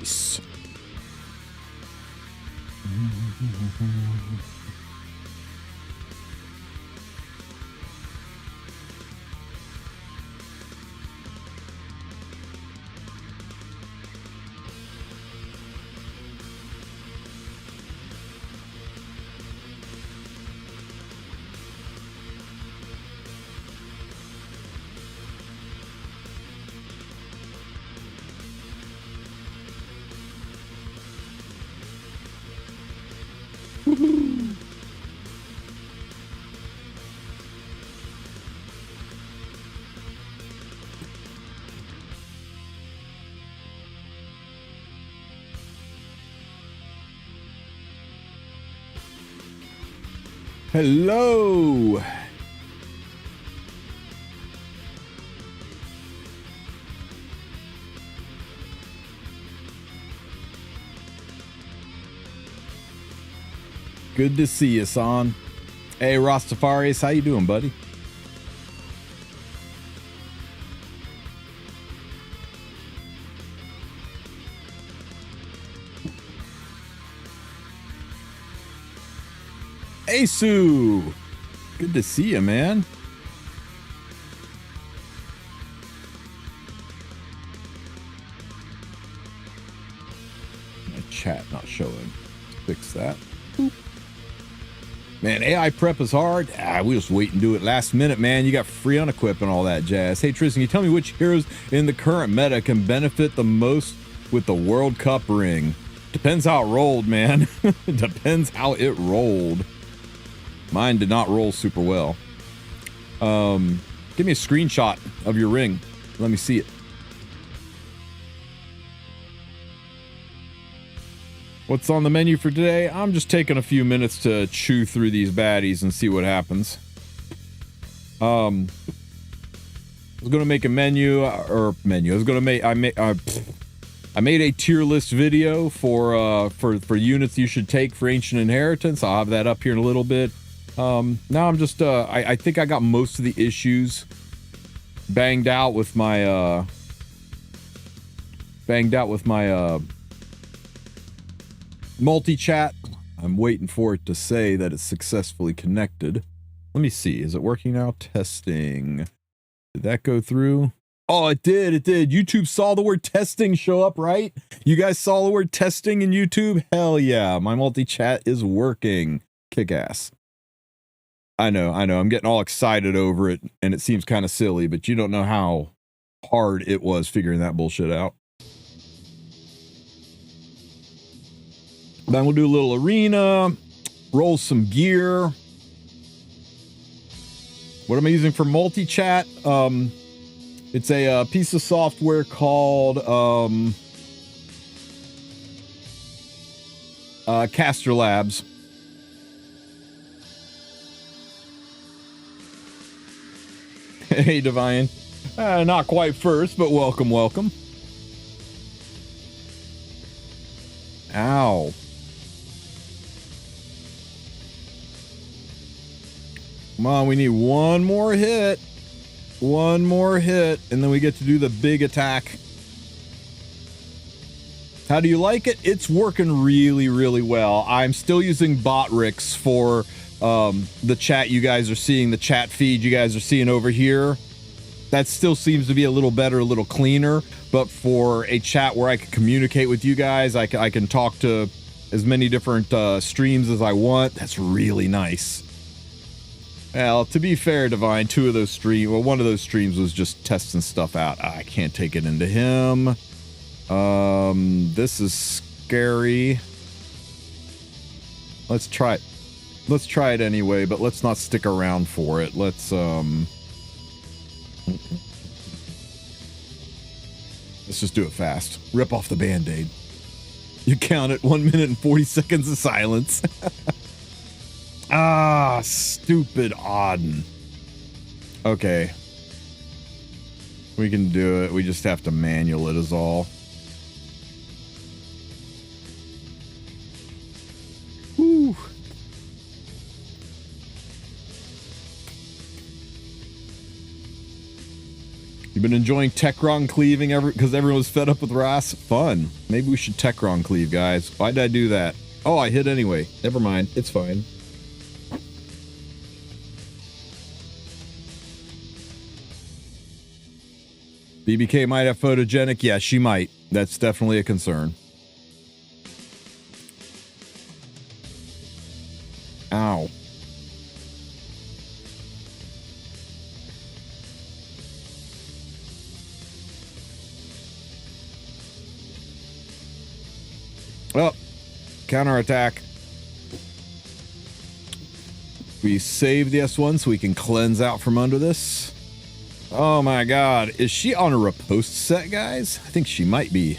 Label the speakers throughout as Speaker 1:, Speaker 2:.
Speaker 1: Nice. Hello. Good to see you, son. Hey, Rastafarius, how you doing, buddy? Hey, Sue. Good to see you, man. My chat not showing. Fix that. Boop. Man, AI prep is hard. We just wait and do it last minute, man. You got free unequip and all that jazz. Hey, Tristen, can you tell me which heroes in the current meta can benefit the most with the World Cup ring? Depends how it rolled, man. Depends how it rolled. Mine did not roll super well. Give me a screenshot of your ring. Let me see it. What's on the menu for today? I'm just taking a few minutes to chew through these baddies and see what happens. I was gonna make a menu. I was gonna make. I made a tier list video for units you should take for Ancient Inheritance. I'll have that up here in a little bit. Now I'm just I think I got most of the issues banged out with my multi-chat. I'm waiting for it to say that it's successfully connected. Let me see. Is it working now? Testing. Did that go through? Oh, it did. It did. YouTube saw the word testing show up, right? You guys saw the word testing in YouTube? Hell yeah. My multi-chat is working. Kick ass. I know. I'm getting all excited over it, and it seems kind of silly, but you don't know how hard it was figuring that bullshit out. Then we'll do a little arena, roll some gear. What am I using for multi-chat? It's a piece of software called Caster Labs. Hey, Divine. Not quite first, but welcome. Ow. Come on, we need one more hit. One more hit, and then we get to do the big attack. How do you like it? It's working really, really well. I'm still using Botrix for the chat you guys are seeing, the chat feed you guys are seeing over here. That still seems to be a little better, a little cleaner, but for a chat where I can communicate with you guys, I can talk to as many different streams as I want. That's really nice. Well, to be fair, Divine, one of those streams was just testing stuff out. I can't take it into him. This is scary. Let's try it. Let's try it anyway, but let's not stick around for it. Let's just do it fast. Rip off the Band-Aid. You count it. 1 minute and 40 seconds of silence. Ah, stupid Auden. Okay. We can do it. We just have to manual it is all. Whew. You've been enjoying Techron cleaving because everyone's fed up with Ras? Fun. Maybe we should Techron cleave, guys. Why did I do that? Oh, I hit anyway. Never mind. It's fine. BBK might have photogenic. Yeah, she might. That's definitely a concern. Ow. Well, counterattack. We save the S1 so we can cleanse out from under this. Oh my god. Is she on a riposte set, guys? I think she might be.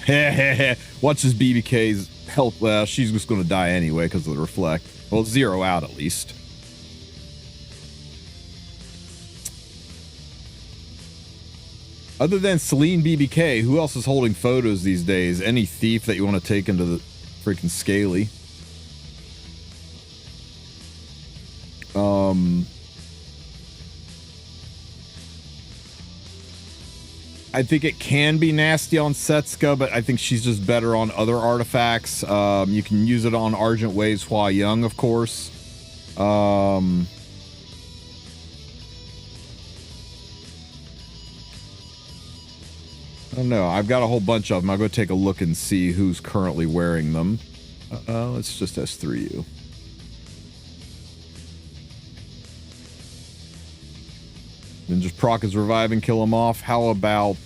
Speaker 1: Watch this BBK's health. Well, she's just going to die anyway because of the reflect. Well, 0 out at least. Other than Celine BBK, who else is holding photos these days? Any thief that you want to take into the freaking scaly? I think it can be nasty on Setsuka, but I think she's just better on other artifacts. You can use it on Argent Waves Hua Young, of course. I don't know. I've got a whole bunch of them. I'll go take a look and see who's currently wearing them. Let's just S3U. Then just proc his revive and kill him off. How about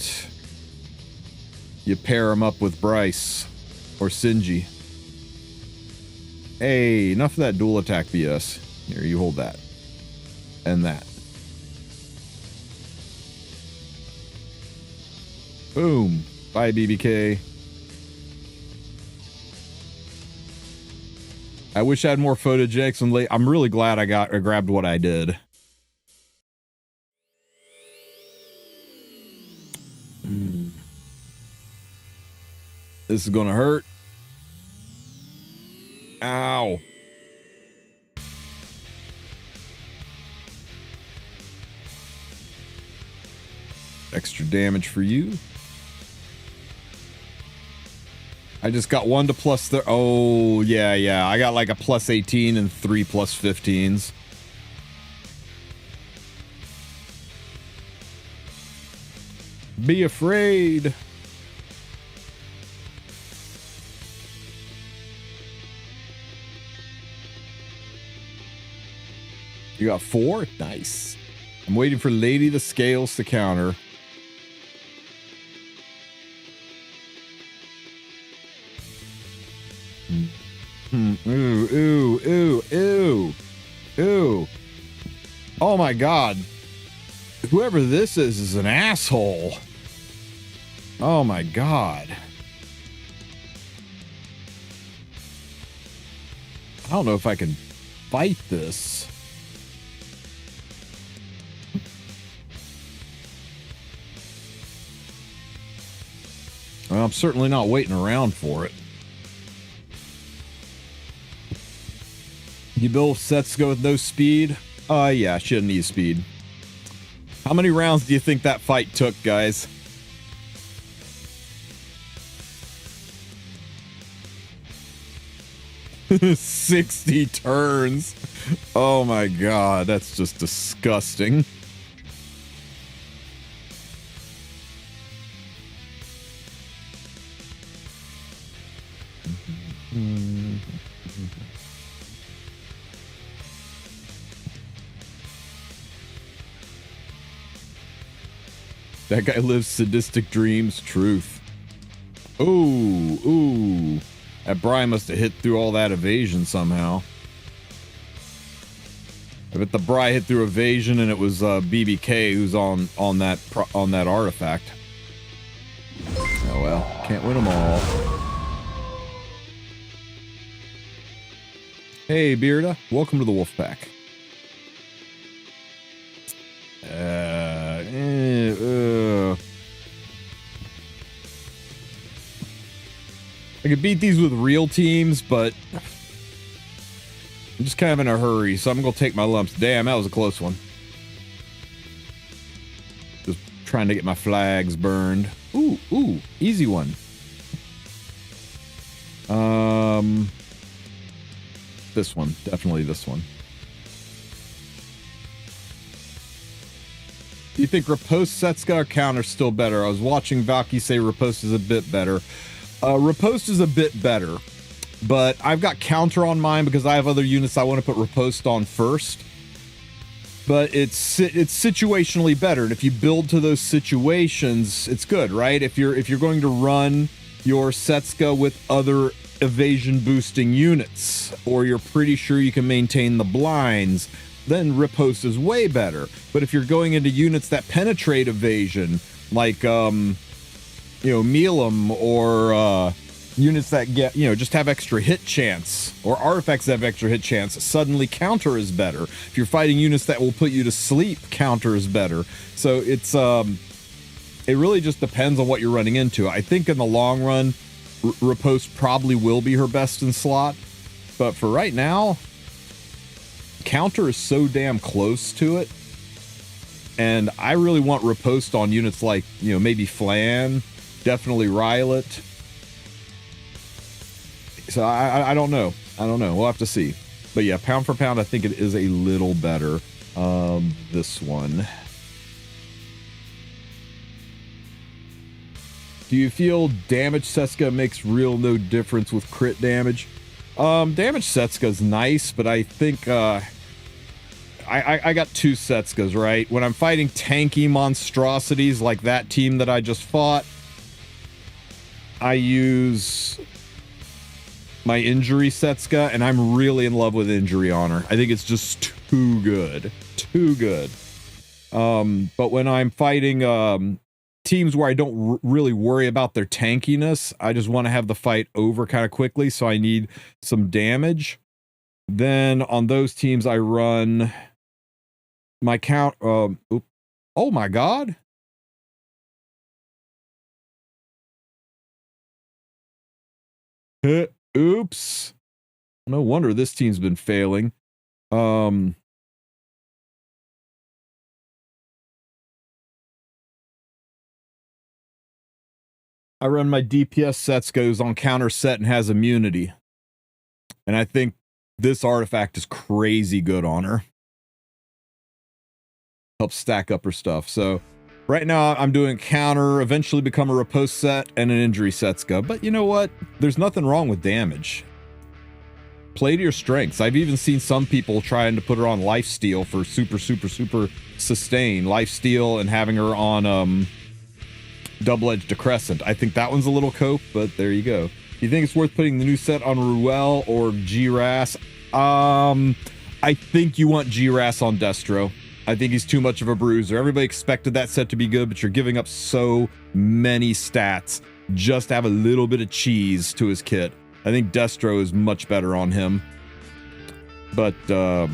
Speaker 1: you pair him up with Bryce or Sinji? Hey, enough of that dual attack BS. Here, you hold that. And that. Boom. Bye, BBK. I wish I had more photogenics and I'm really glad I grabbed what I did. This is gonna hurt. Ow. Extra damage for you. I just got 1 to plus the. Oh, yeah. I got like a plus 18 and 3 plus 15s. Be afraid. You got 4? Nice. I'm waiting for Lady the Scales to counter. Ooh. Oh my god. Whoever this is an asshole. Oh my god. I don't know if I can fight this. Well, I'm certainly not waiting around for it. You build sets go with no speed? Yeah, she doesn't need speed. How many rounds do you think that fight took, guys? "60 turns. Oh my god, that's just disgusting. That guy lives sadistic dreams. Truth. Ooh. That Brian must have hit through all that evasion somehow. I bet the Bri hit through evasion and it was BBK who's on that artifact. Oh well, can't win them all. Hey Bearda, welcome to the Wolf Pack. I could beat these with real teams, but I'm just kind of in a hurry, so I'm gonna take my lumps. Damn, that was a close one. Just Trying to get my flags burned. Ooh, easy one. This one, definitely this one. Do you think Riposte, Setska, or Counter still better? I was watching Valky say Riposte is a bit better. Riposte is a bit better, but I've got Counter on mine because I have other units I want to put Riposte on first. But it's situationally better, and if you build to those situations, it's good, right? If you're going to run your Setska with other evasion boosting units, or you're pretty sure you can maintain the blinds, then Riposte is way better. But if you're going into units that penetrate evasion, like Milam, or units that get, just have extra hit chance, or artifacts that have extra hit chance, suddenly Counter is better. If you're fighting units that will put you to sleep, Counter is better. So it's it really just depends on what you're running into. I think in the long run, Riposte probably will be her best in slot, but for right now, Counter is so damn close to it, and I really want Riposte on units like, maybe Flan, definitely Rylet. So I don't know. We'll have to see. But yeah, pound for pound, I think it is a little better. This one. Do you feel damage Setska makes no difference with crit damage? Damage Setska is nice, but I think I got two Setskas, right? When I'm fighting tanky monstrosities like that team that I just fought, I use my injury Setska, and I'm really in love with injury on her. I think it's just too good. But when I'm fighting teams where I don't really worry about their tankiness, I just want to have the fight over kind of quickly, so I need some damage. Then on those teams, I run my count. Oh my god. Oops. No wonder this team's been failing. I run my DPS Setskos on counter set and has immunity. And I think this artifact is crazy good on her. Helps stack up her stuff. So right now I'm doing counter, eventually become a Riposte set and an injury Setska. But you know what? There's nothing wrong with damage. Play to your strengths. I've even seen some people trying to put her on lifesteal for super sustain. Lifesteal and having her on double-edged decrescent. I think that one's a little cope, but there you go. You think it's worth putting the new set on Ruel or G-Ras? I think you want G-Ras on Destro. I think he's too much of a bruiser. Everybody expected that set to be good, but you're giving up so many stats just to have a little bit of cheese to his kit. I think Destro is much better on him. But I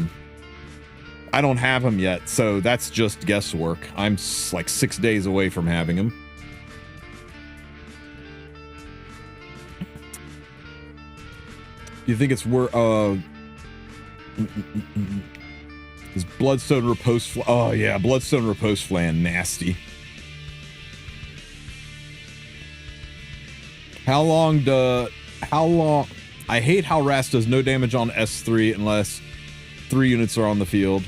Speaker 1: don't have him yet, so that's just guesswork. I'm like 6 days away from having him. You think it's worth is Bloodstone Riposte? Oh yeah, Bloodstone Riposte Flan, nasty. How long? I hate how Ras does no damage on S3 unless 3 units are on the field.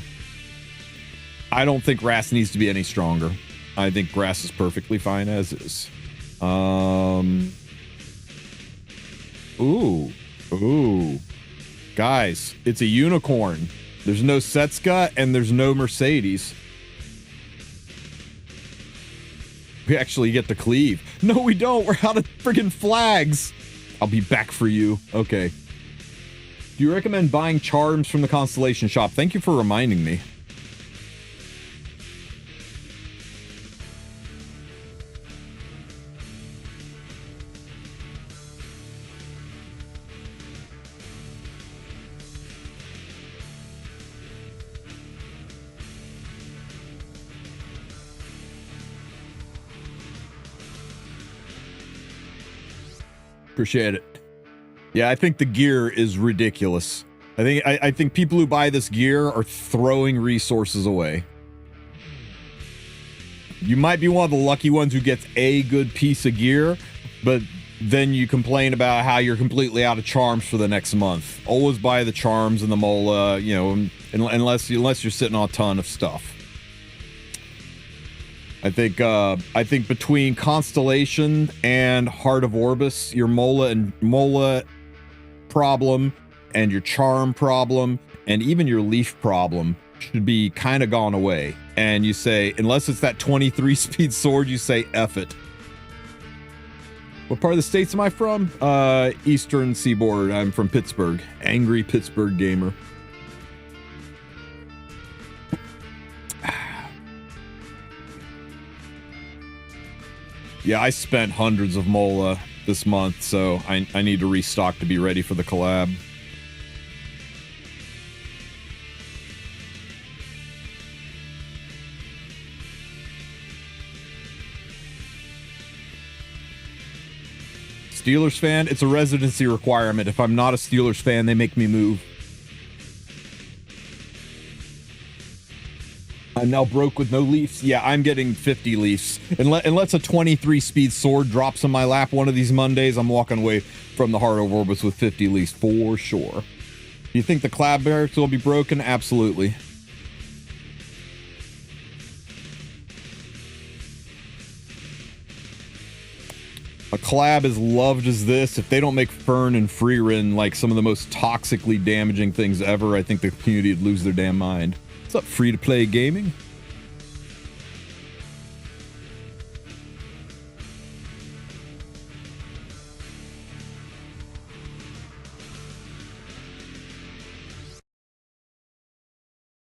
Speaker 1: I don't think Ras needs to be any stronger. I think Ras is perfectly fine as is. Ooh. Guys, it's a unicorn. There's no Setska and there's no Mercedes. We actually get to cleave. No, we don't. We're out of friggin' flags. I'll be back for you. Okay. Do you recommend buying charms from the Constellation shop? Thank you for reminding me. Appreciate it. Yeah, I think the gear is ridiculous. I think people who buy this gear are throwing resources away. You might be one of the lucky ones who gets a good piece of gear, but then you complain about how you're completely out of charms for the next month. Always buy the charms and the mola, you know, unless you're sitting on a ton of stuff. I think between Constellation and Heart of Orbis, your mola problem and your charm problem and even your leaf problem should be kind of gone away. And you say, unless it's that 23 speed sword, you say F it. What part of the States am I from? Eastern Seaboard. I'm from Pittsburgh. Angry Pittsburgh gamer. Yeah, I spent hundreds of mola this month, so I need to restock to be ready for the collab. Steelers fan, it's a residency requirement. If I'm not a Steelers fan, they make me move. I'm now broke with no leafs. Yeah, I'm getting 50 leafs. Unless a 23 speed sword drops in my lap one of these Mondays, I'm walking away from the Heart of Orbis with 50 leafs for sure. You think the collab barracks will be broken? Absolutely. A collab as loved as this, if they don't make Fern and Freerin like some of the most toxically damaging things ever, I think the community would lose their damn mind. What's up, free-to-play gaming?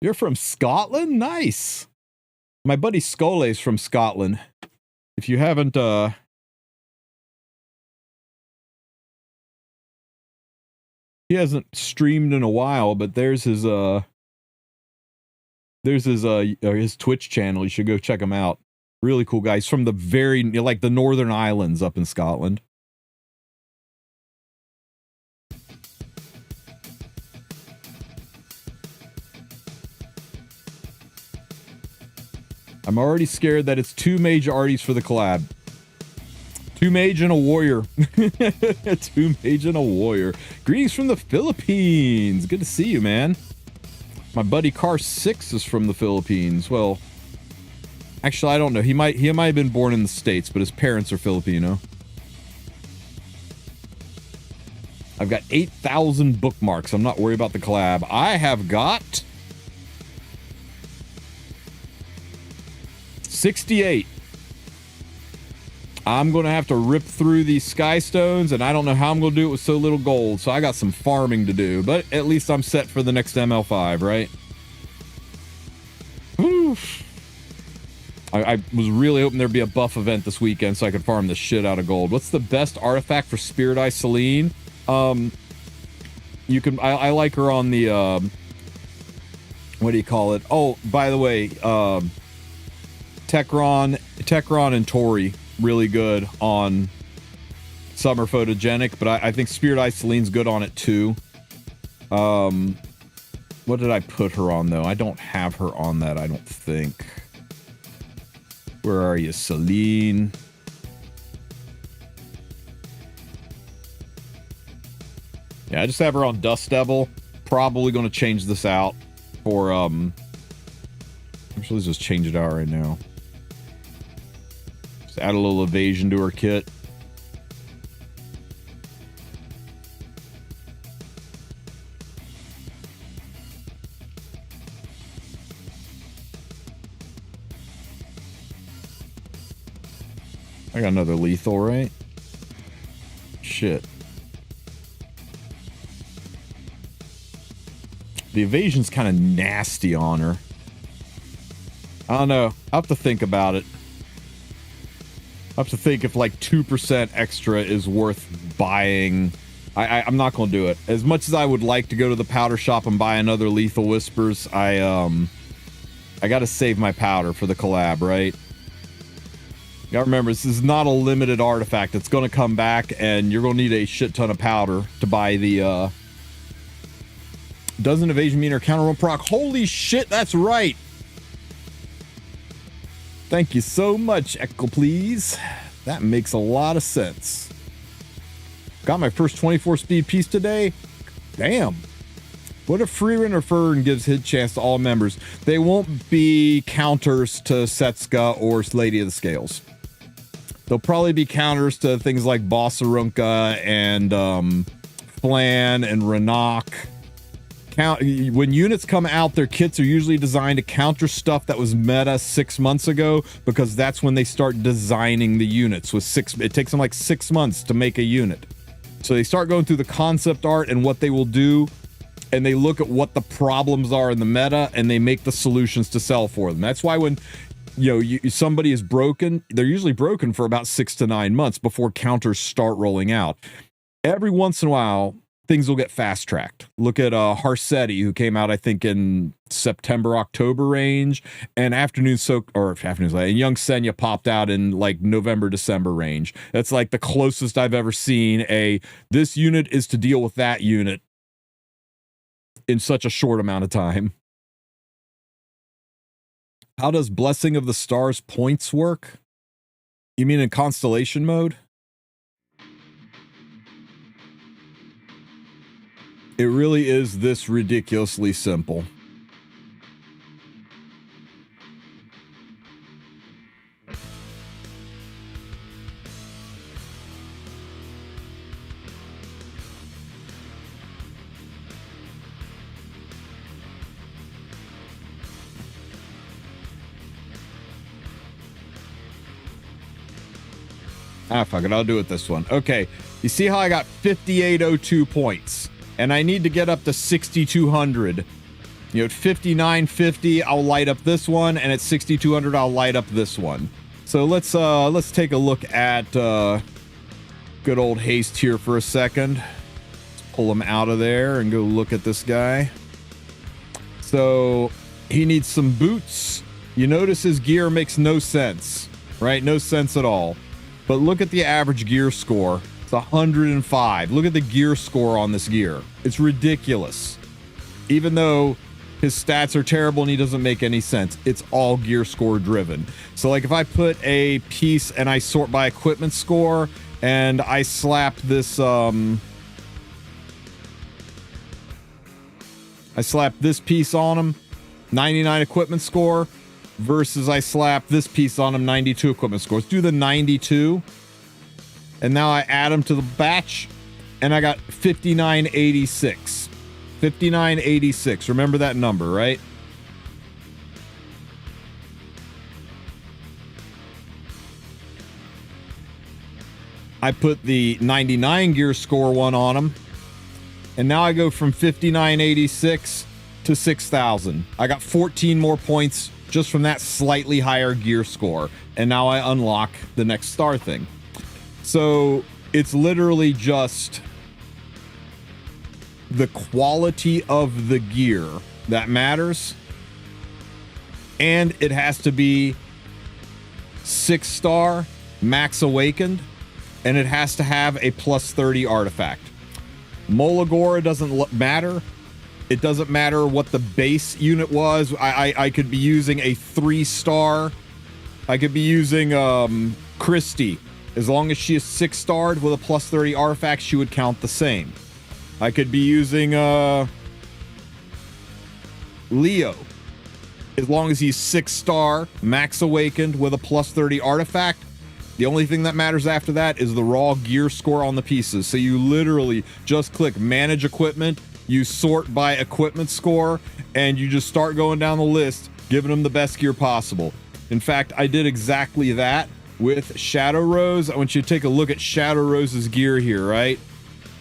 Speaker 1: You're from Scotland? Nice. My buddy Skole's from Scotland. If you haven't, he hasn't streamed in a while, but there's his Twitch channel. You should go check him out. Really cool guy. He's from the like the Northern Islands up in Scotland. I'm already scared that it's 2 mage arties for the collab. 2 mage and a warrior. 2 mage and a warrior. Greetings from the Philippines. Good to see you, man. My buddy Car 6 is from the Philippines. Well, actually, I don't know. He might have been born in the States, but his parents are Filipino. I've got 8,000 bookmarks. I'm not worried about the collab. I have got 68. I'm going to have to rip through these sky stones, and I don't know how I'm going to do it with so little gold, so I got some farming to do, but at least I'm set for the next ML5, right? Oof. I was really hoping there'd be a buff event this weekend so I could farm the shit out of gold. What's the best artifact for Spirit Eye Celine? You can, I like her on the, what do you call it? Oh, by the way, Tekron and Tori, really good on Summer Photogenic, but I think Spirit Eye Celine's good on it too. What did I put her on though? I don't have her on that, I don't think. Where are you, Celine? Yeah, I just have her on Dust Devil. Probably going to change this out for, actually, let's just change it out right now. Just add a little evasion to her kit. I got another lethal, right? Shit. The evasion's kind of nasty on her. I don't know. I'll have to think about it. I'll have to think if like 2% extra is worth buying. I'm not going to do it. As much as I would like to go to the powder shop and buy another Lethal Whispers, I got to save my powder for the collab, right? You gotta remember, this is not a limited artifact. It's going to come back, and you're going to need a shit ton of powder to buy the, doesn't evasion mean or counter one proc? Holy shit, that's right! Thank you so much, Echo, please. That makes a lot of sense. Got my first 24 speed piece today. Damn. What if free render Fern gives hit chance to all members? They won't be counters to Setska or Lady of the Scales. They'll probably be counters to things like Bossarunka and Flan and Renak. When units come out, their kits are usually designed to counter stuff that was meta 6 months ago, because that's when they start designing the units. It takes them like 6 months to make a unit. So they start going through the concept art and what they will do, and they look at what the problems are in the meta, and they make the solutions to sell for them. That's why when somebody is broken, they're usually broken for about 6 to 9 months before counters start rolling out. Every once in a while, things will get fast tracked. Look at Harsetti, who came out, I think, in September, October range, and and Young Senya popped out in like November, December range. That's like the closest I've ever seen this unit is to deal with that unit in such a short amount of time. How does Blessing of the Stars points work? You mean in constellation mode? It really is this ridiculously simple. Fuck it, I'll do it this one. Okay, you see how I got 5802 points, and I need to get up to 6200. At 5950, I'll light up this one, and at 6200, I'll light up this one. So let's take a look at good old Haste here for a second. Let's pull him out of there and go look at this guy. So he needs some boots. You notice his gear makes no sense, right? No sense at all. But look at the average gear score. It's 105. Look at the gear score on this gear. It's ridiculous. Even though his stats are terrible and he doesn't make any sense, it's all gear score driven. So like if I put a piece and I sort by equipment score and I slap this piece on him, 99 equipment score, versus I slap this piece on him, 92 equipment score. Let's do the 92. And now I add them to the batch, and I got 5986. 5986. Remember that number, right? I put the 99 gear score one on him, and now I go from 5986 to 6000. I got 14 more points just from that slightly higher gear score, and now I unlock the next star thing. So it's literally just the quality of the gear that matters, and it has to be 6-star max awakened, and it has to have a plus 30 artifact. Molagora doesn't matter. It doesn't matter what the base unit was. I could be using a 3-star. I could be using Christie. As long as she is 6-starred with a plus 30 artifact, she would count the same. I could be using Leo. As long as he's 6-star, max awakened with a plus 30 artifact, the only thing that matters after that is the raw gear score on the pieces. So you literally just click manage equipment, you sort by equipment score, and you just start going down the list, giving them the best gear possible. In fact, I did exactly that with Shadow Rose. I want you to take a look at Shadow Rose's gear here, right?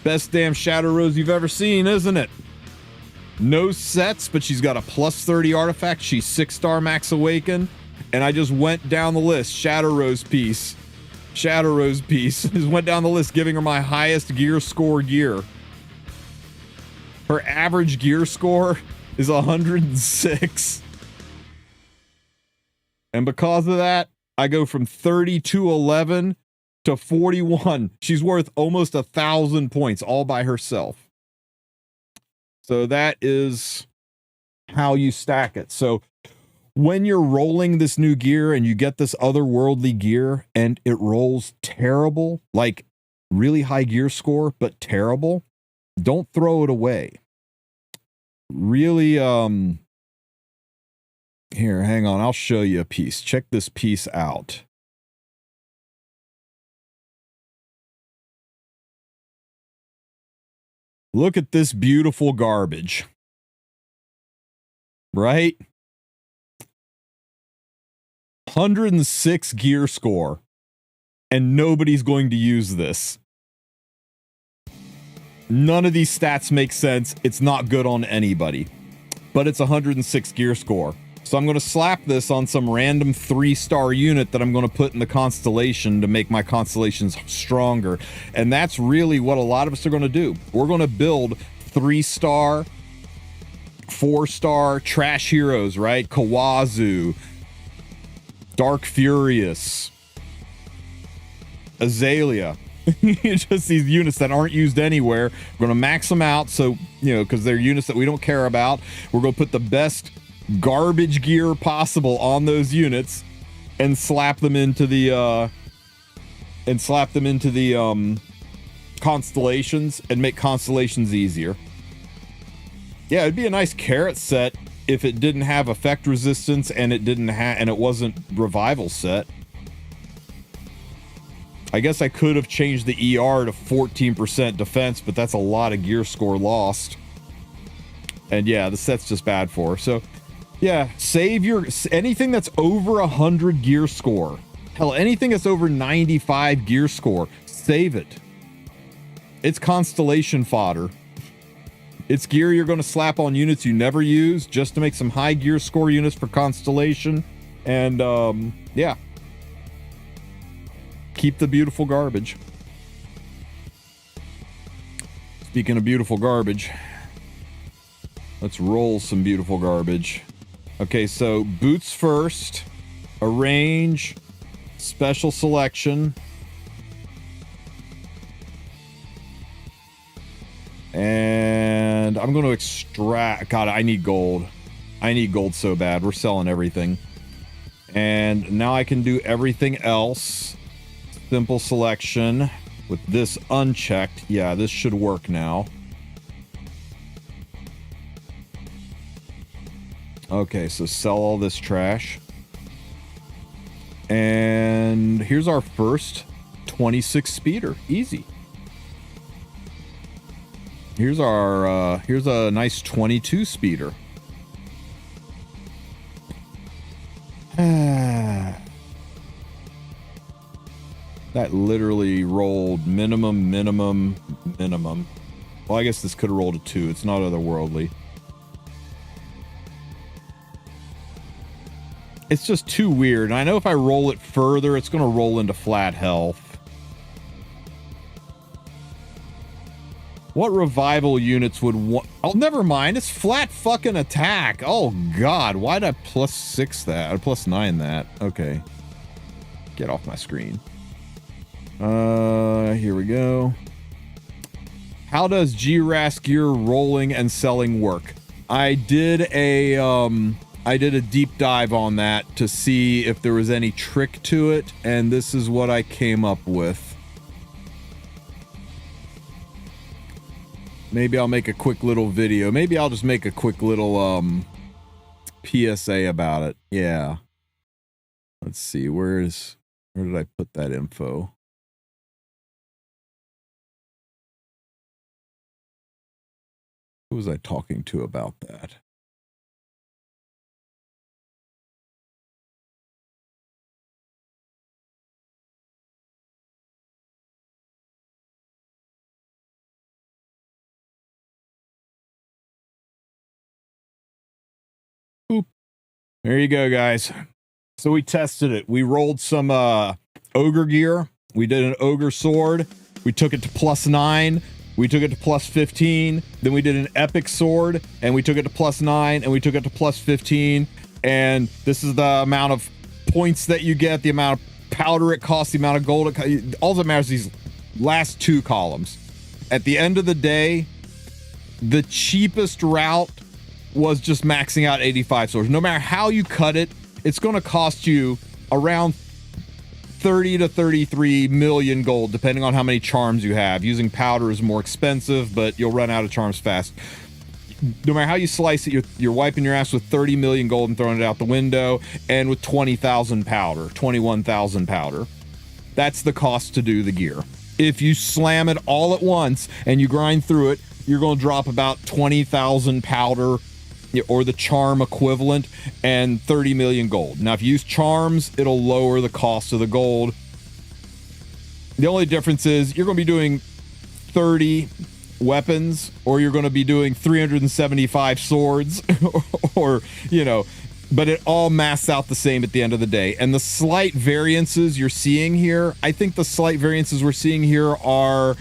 Speaker 1: Best damn Shadow Rose you've ever seen, isn't it? No sets, but she's got a plus 30 artifact. She's 6-star max awakened. And I just went down the list. Shadow Rose piece. Shadow Rose piece. Just went down the list, giving her my highest gear score gear. Her average gear score is 106. And because of that, I go from 3211 to 41. She's worth almost 1,000 points all by herself. So that is how you stack it. So when you're rolling this new gear and you get this otherworldly gear and it rolls terrible, like really high gear score, but terrible, don't throw it away. Really, here, hang on, I'll show you a piece. Check this piece out. Look at this beautiful garbage. Right? 106 gear score. And nobody's going to use this. None of these stats make sense. It's not good on anybody. But it's 106 gear score. So I'm going to slap this on some random 3-star unit that I'm going to put in the constellation to make my constellations stronger. And that's really what a lot of us are going to do. We're going to build 3-star, 4-star trash heroes, right? Kawazu, Dark Furious, Azalea. Just these units that aren't used anywhere. We're going to max them out, so, you know, because they're units that we don't care about. We're going to put the best garbage gear possible on those units and slap them into the constellations and make constellations easier. Yeah, it'd be a nice carrot set if it didn't have effect resistance and it wasn't revival set. I guess I could have changed the ER to 14% defense, but that's a lot of gear score lost. And yeah, the set's just bad for her. So yeah, save your anything that's over 100 gear score. Hell, anything that's over 95 gear score, save it. It's constellation fodder. It's gear you're going to slap on units you never use just to make some high gear score units for constellation. And yeah. Keep the beautiful garbage. Speaking of beautiful garbage, let's roll some beautiful garbage. Okay, so boots first, arrange, special selection, and I'm going to extract. God, I need gold. I need gold so bad. We're selling everything. And now I can do everything else. Simple selection with this unchecked. Yeah, this should work now. Okay, so sell all this trash. And here's our first 26 speeder. Easy. Here's our here's a nice 22 speeder. That literally rolled minimum. Well, I guess this could have rolled a 2. It's not otherworldly. It's just too weird. And I know if I roll it further, it's going to roll into flat health. What revival units would want? Oh, never mind. It's flat fucking attack. Oh, God. Why'd I +6 that? Or +9 that? Okay. Get off my screen. Here we go. How does GRAS gear rolling and selling work? I did a deep dive on that to see if there was any trick to it, and this is what I came up with. Maybe I'll make a quick little video. Maybe I'll just make a quick little PSA about it. Yeah. Let's see. Where did I put that info? Who was I talking to about that? Boop. There you go, guys. So we tested it. We rolled some ogre gear. We did an ogre sword. We took it to +9. We took it to +15. Then we did an epic sword, and we took it to +9, and we took it to +15. And this is the amount of points that you get, the amount of powder it costs, the amount of gold it costs. All that matters is these last 2 columns. At the end of the day, the cheapest route was just maxing out 85 swords. No matter how you cut it, it's going to cost you around 30 to 33 million gold, depending on how many charms you have. Using powder is more expensive, but you'll run out of charms fast. No matter how you slice it, you're wiping your ass with 30 million gold and throwing it out the window, and with 20,000 powder, 21,000 powder. That's the cost to do the gear. If you slam it all at once and you grind through it, you're going to drop about 20,000 powder or the charm equivalent and 30 million gold. Now, if you use charms, it'll lower the cost of the gold. The only difference is you're going to be doing 30 weapons, or you're going to be doing 375 swords, or, you know, but it all masks out the same at the end of the day. And the slight variances you're seeing here, I think the slight variances we're seeing here are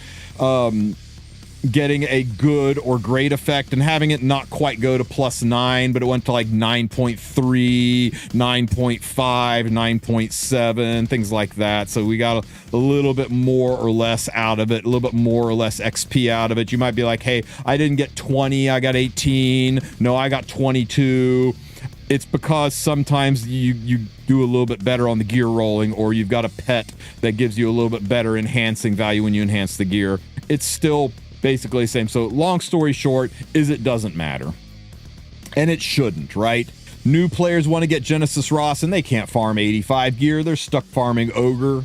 Speaker 1: getting a good or great effect and having it not quite go to +9, but it went to like 9.3, 9.5, 9.7, things like that. So we got a little bit more or less out of it, a little bit more or less XP out of it. You might be like, hey, I didn't get 20, I got 18. No, I got 22. It's because sometimes you do a little bit better on the gear rolling, or you've got a pet that gives you a little bit better enhancing value when you enhance the gear. It's still basically the same. So long story short is it doesn't matter. And it shouldn't, right? New players want to get Genesis Ross and they can't farm 85 gear. They're stuck farming Ogre.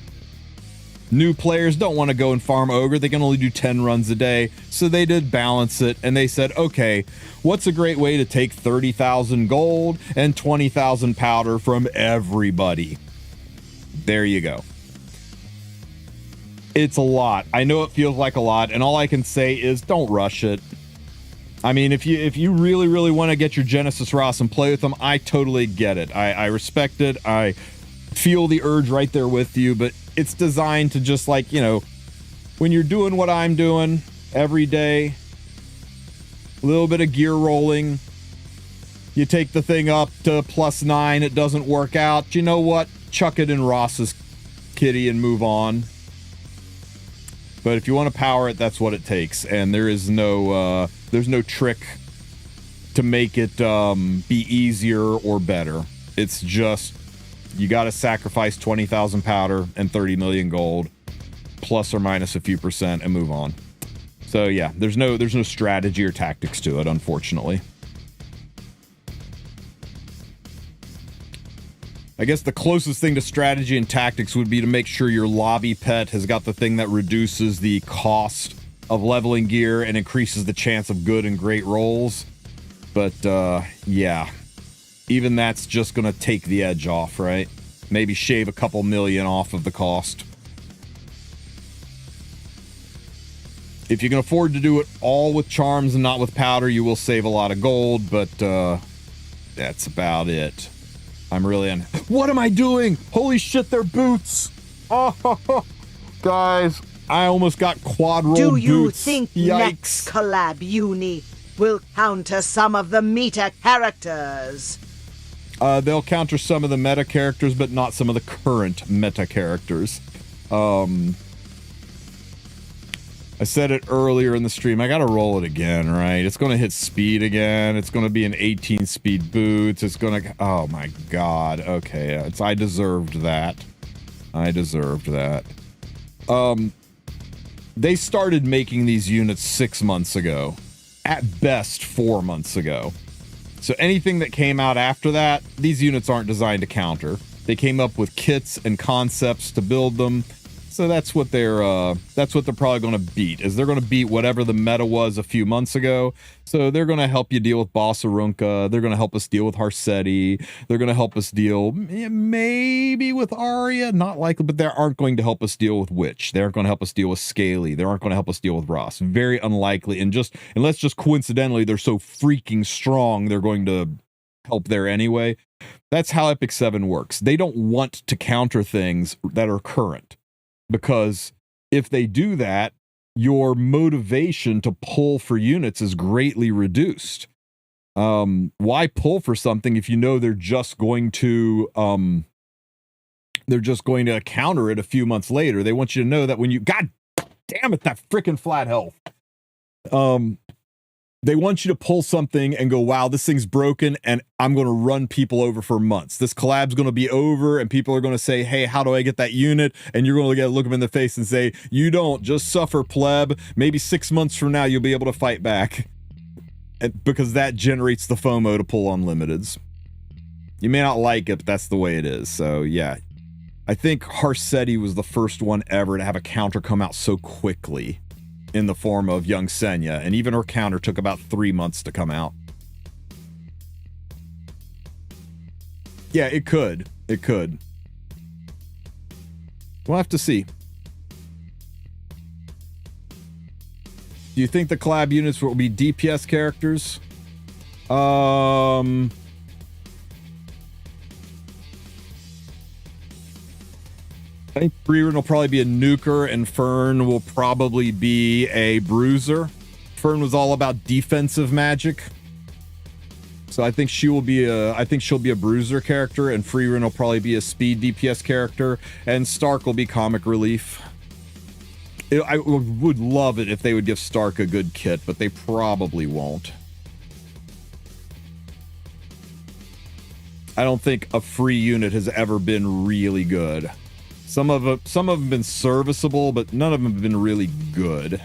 Speaker 1: New players don't want to go and farm Ogre. They can only do 10 runs a day. So they did balance it and they said, okay, what's a great way to take 30,000 gold and 20,000 powder from everybody? There you go. It's a lot. I know it feels like a lot, and all I can say is don't rush it. I mean, if you really, really want to get your Genesis Ross and play with them, I totally get it. I respect it. I feel the urge right there with you, but it's designed to just, like, you know, when you're doing what I'm doing every day, a little bit of gear rolling, you take the thing up to +9, it doesn't work out. You know what? Chuck it in Ross's kitty and move on. But if you want to power it, that's what it takes. And there is no, there's no trick to make it be easier or better. It's just, you got to sacrifice 20,000 powder and 30 million gold, plus or minus a few percent, and move on. So yeah, there's no strategy or tactics to it, unfortunately. I guess the closest thing to strategy and tactics would be to make sure your lobby pet has got the thing that reduces the cost of leveling gear and increases the chance of good and great rolls. But yeah, even that's just going to take the edge off, right? Maybe shave a couple million off of the cost. If you can afford to do it all with charms and not with powder, you will save a lot of gold, but that's about it. I'm really in. What am I doing? Holy shit, they're boots. Oh, guys, I almost got quad roll boots.
Speaker 2: Do you think
Speaker 1: Yikes.
Speaker 2: next Collab Uni will counter some of the meta characters?
Speaker 1: They'll counter some of the meta characters, but not some of the current meta characters. I said it earlier in the stream. I gotta roll it again, right? It's gonna hit speed again. It's gonna be an 18 speed boots. It's gonna, oh my god. Okay, I deserved that. I deserved that. They started making these units 6 months ago. At best, 4 months ago. So anything that came out after that, these units aren't designed to counter. They came up with kits and concepts to build them. So that's what they're probably going to beat, is they're going to beat whatever the meta was a few months ago. So they're going to help you deal with Boss Arunca. They're going to help us deal with Harsetti. They're going to help us deal maybe with Arya, not likely, but they aren't going to help us deal with Witch. They aren't going to help us deal with Scaly. They aren't going to help us deal with Ross. Very unlikely. And unless just coincidentally they're so freaking strong, they're going to help there anyway. That's how Epic 7 works. They don't want to counter things that are current. Because if they do that, your motivation to pull for units is greatly reduced. Why pull for something if you know they're just going to counter it a few months later? They want you to know that when you, god damn it, that freaking flat health. They want you to pull something and go, wow, this thing's broken and I'm going to run people over for months. This collab's going to be over and people are going to say, hey, how do I get that unit? And you're going to look them in the face and say, you don't, just suffer, pleb. Maybe 6 months from now, you'll be able to fight back. And because that generates the FOMO to pull unlimiteds. You may not like it, but that's the way it is. So yeah, I think Harsetti was the first one ever to have a counter come out so quickly in the form of young Senya, and even her counter took about 3 months to come out. Yeah, it could. It could. We'll have to see. Do you think the collab units will be DPS characters? I think Freerun will probably be a nuker and Fern will probably be a bruiser. Fern was all about defensive magic. So I think she'll be a bruiser character, and Freerun will probably be a speed DPS character, and Stark will be comic relief. I would love it if they would give Stark a good kit, but they probably won't. I don't think a free unit has ever been really good. Some of them have been serviceable, but none of them have been really good.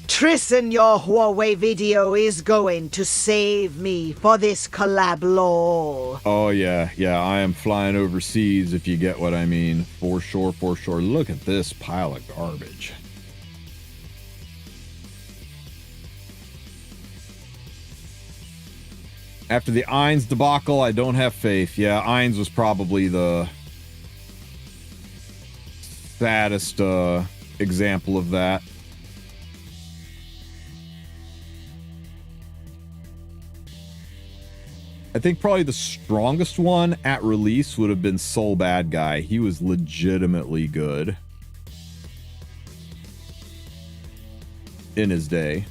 Speaker 2: Tristen, your Huawei video is going to save me for this collab lol.
Speaker 1: Oh yeah, I am flying overseas if you get what I mean. For sure, for sure. Look at this pile of garbage. After the Ainz debacle, I don't have faith. Yeah, Ainz was probably the saddest example of that. I think probably the strongest one at release would have been Soul Bad Guy. He was legitimately good in his day.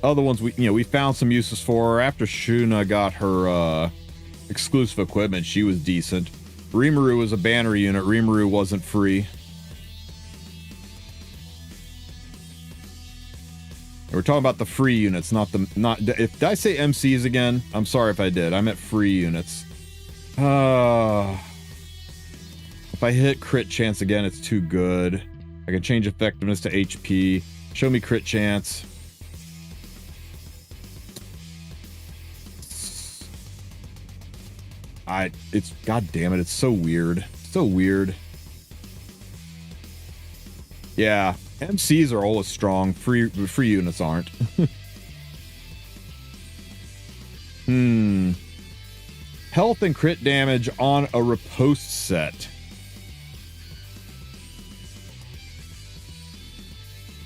Speaker 1: Other ones we found some uses for her. After Shuna got her exclusive equipment, she was decent. Rimuru was a banner unit. Rimuru wasn't free. We're talking about the free units, not did I say MCs again? I'm sorry if I did. I meant free units. If I hit crit chance again, it's too good. I can change effectiveness to HP. Show me crit chance. It's god damn it, it's so weird. So weird. Yeah. MCs are always strong. Free units aren't. Health and crit damage on a riposte set.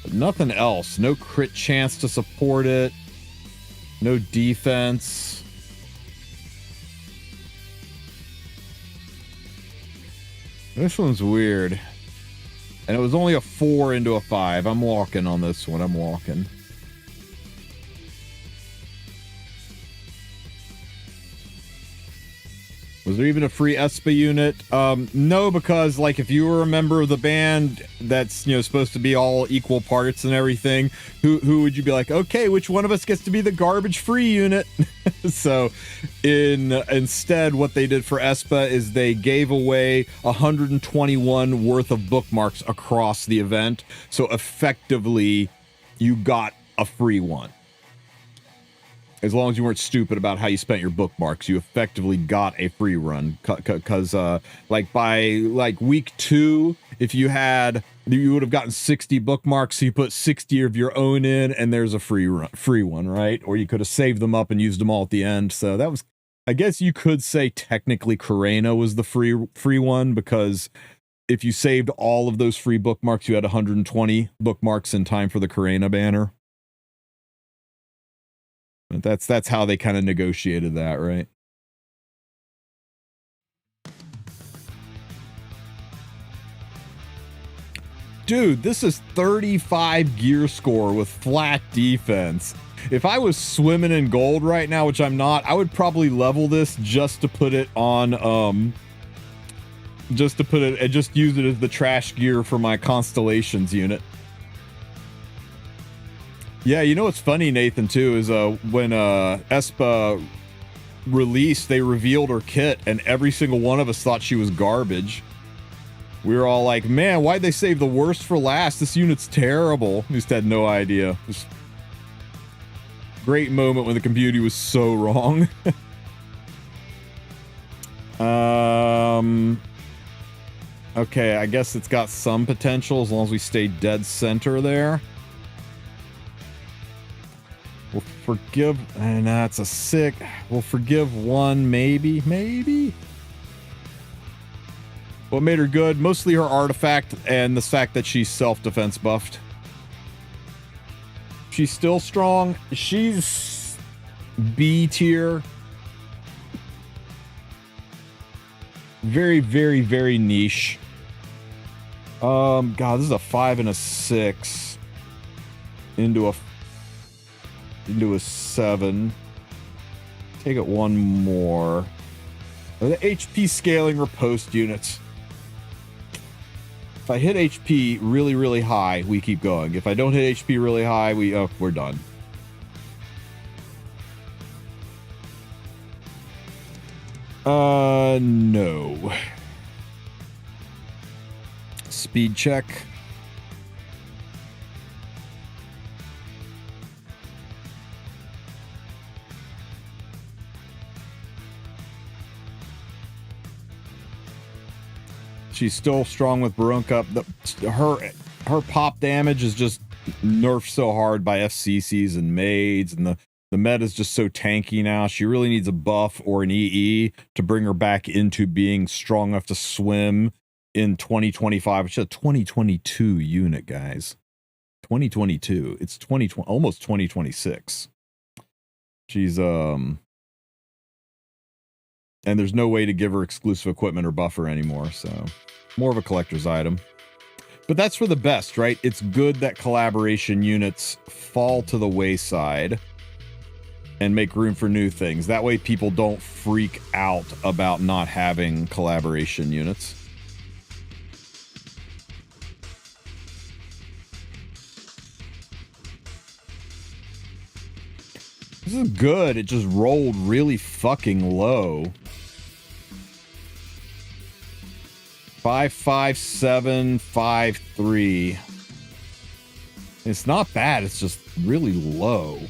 Speaker 1: But nothing else. No crit chance to support it. No defense. This one's weird. And it was only a 4 into a 5. I'm walking on this one. I'm walking. Was there even a free Espa unit? No, because like if you were a member of the band that's supposed to be all equal parts and everything, who would you be like, okay, which one of us gets to be the garbage free unit? So instead what they did for Espa is they gave away 121 worth of bookmarks across the event. So effectively you got a free one. As long as you weren't stupid about how you spent your bookmarks, you effectively got a free run. Because like by like week 2, if you would have gotten 60 bookmarks, so you put 60 of your own in, and there's a free one, right? Or you could have saved them up and used them all at the end. So that was, I guess you could say technically Karena was the free one, because if you saved all of those free bookmarks, you had 120 bookmarks in time for the Karena banner. That's how they kind of negotiated that, right? Dude, this is 35 gear score with flat defense. If I was swimming in gold right now, which I'm not, I would probably level this just to put it on, just use it as the trash gear for my constellations unit. Yeah, you know what's funny, Nathan, too, is when Espa released, they revealed her kit, and every single one of us thought she was garbage. We were all like, man, why'd they save the worst for last? This unit's terrible. We just had no idea. Just great moment when the computer was so wrong. Okay, I guess it's got some potential as long as we stay dead center there. We'll forgive, and that's a sick. We'll forgive one, maybe. What made her good? Mostly her artifact and the fact that she's self-defense buffed. She's still strong. She's B tier. Very, very, very niche. God, this is a 5 and a 6 into a 7. Take it one more. The HP scaling riposte units. If I hit HP really, really high, we keep going. If I don't hit HP really high, we're done. No. Speed check. She's still strong with Barunka. Her pop damage is just nerfed so hard by FCCs and maids, and the meta is just so tanky now. She really needs a buff or an EE to bring her back into being strong enough to swim in 2025. It's a 2022 unit, guys. 2022. It's 2020, almost 2026. She's and there's no way to give her exclusive equipment or buffer anymore, so more of a collector's item. But that's for the best, right? It's good that collaboration units fall to the wayside and make room for new things. That way people don't freak out about not having collaboration units. This is good. It just rolled really fucking low. 55753. It's not bad. It's just really low.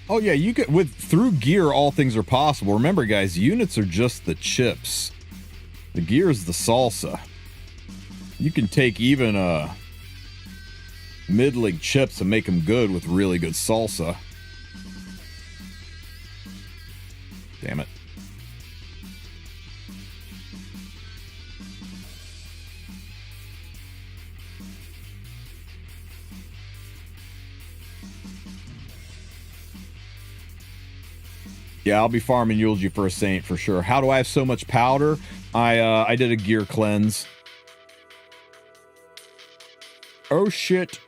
Speaker 1: Oh yeah, you get through gear, all things are possible. Remember, guys, units are just the chips. The gear is the salsa. You can take even middling chips and make them good with really good salsa. Damn it. Yeah, I'll be farming Eulogy for a Saint for sure. How do I have so much powder? I did a gear cleanse. Oh shit.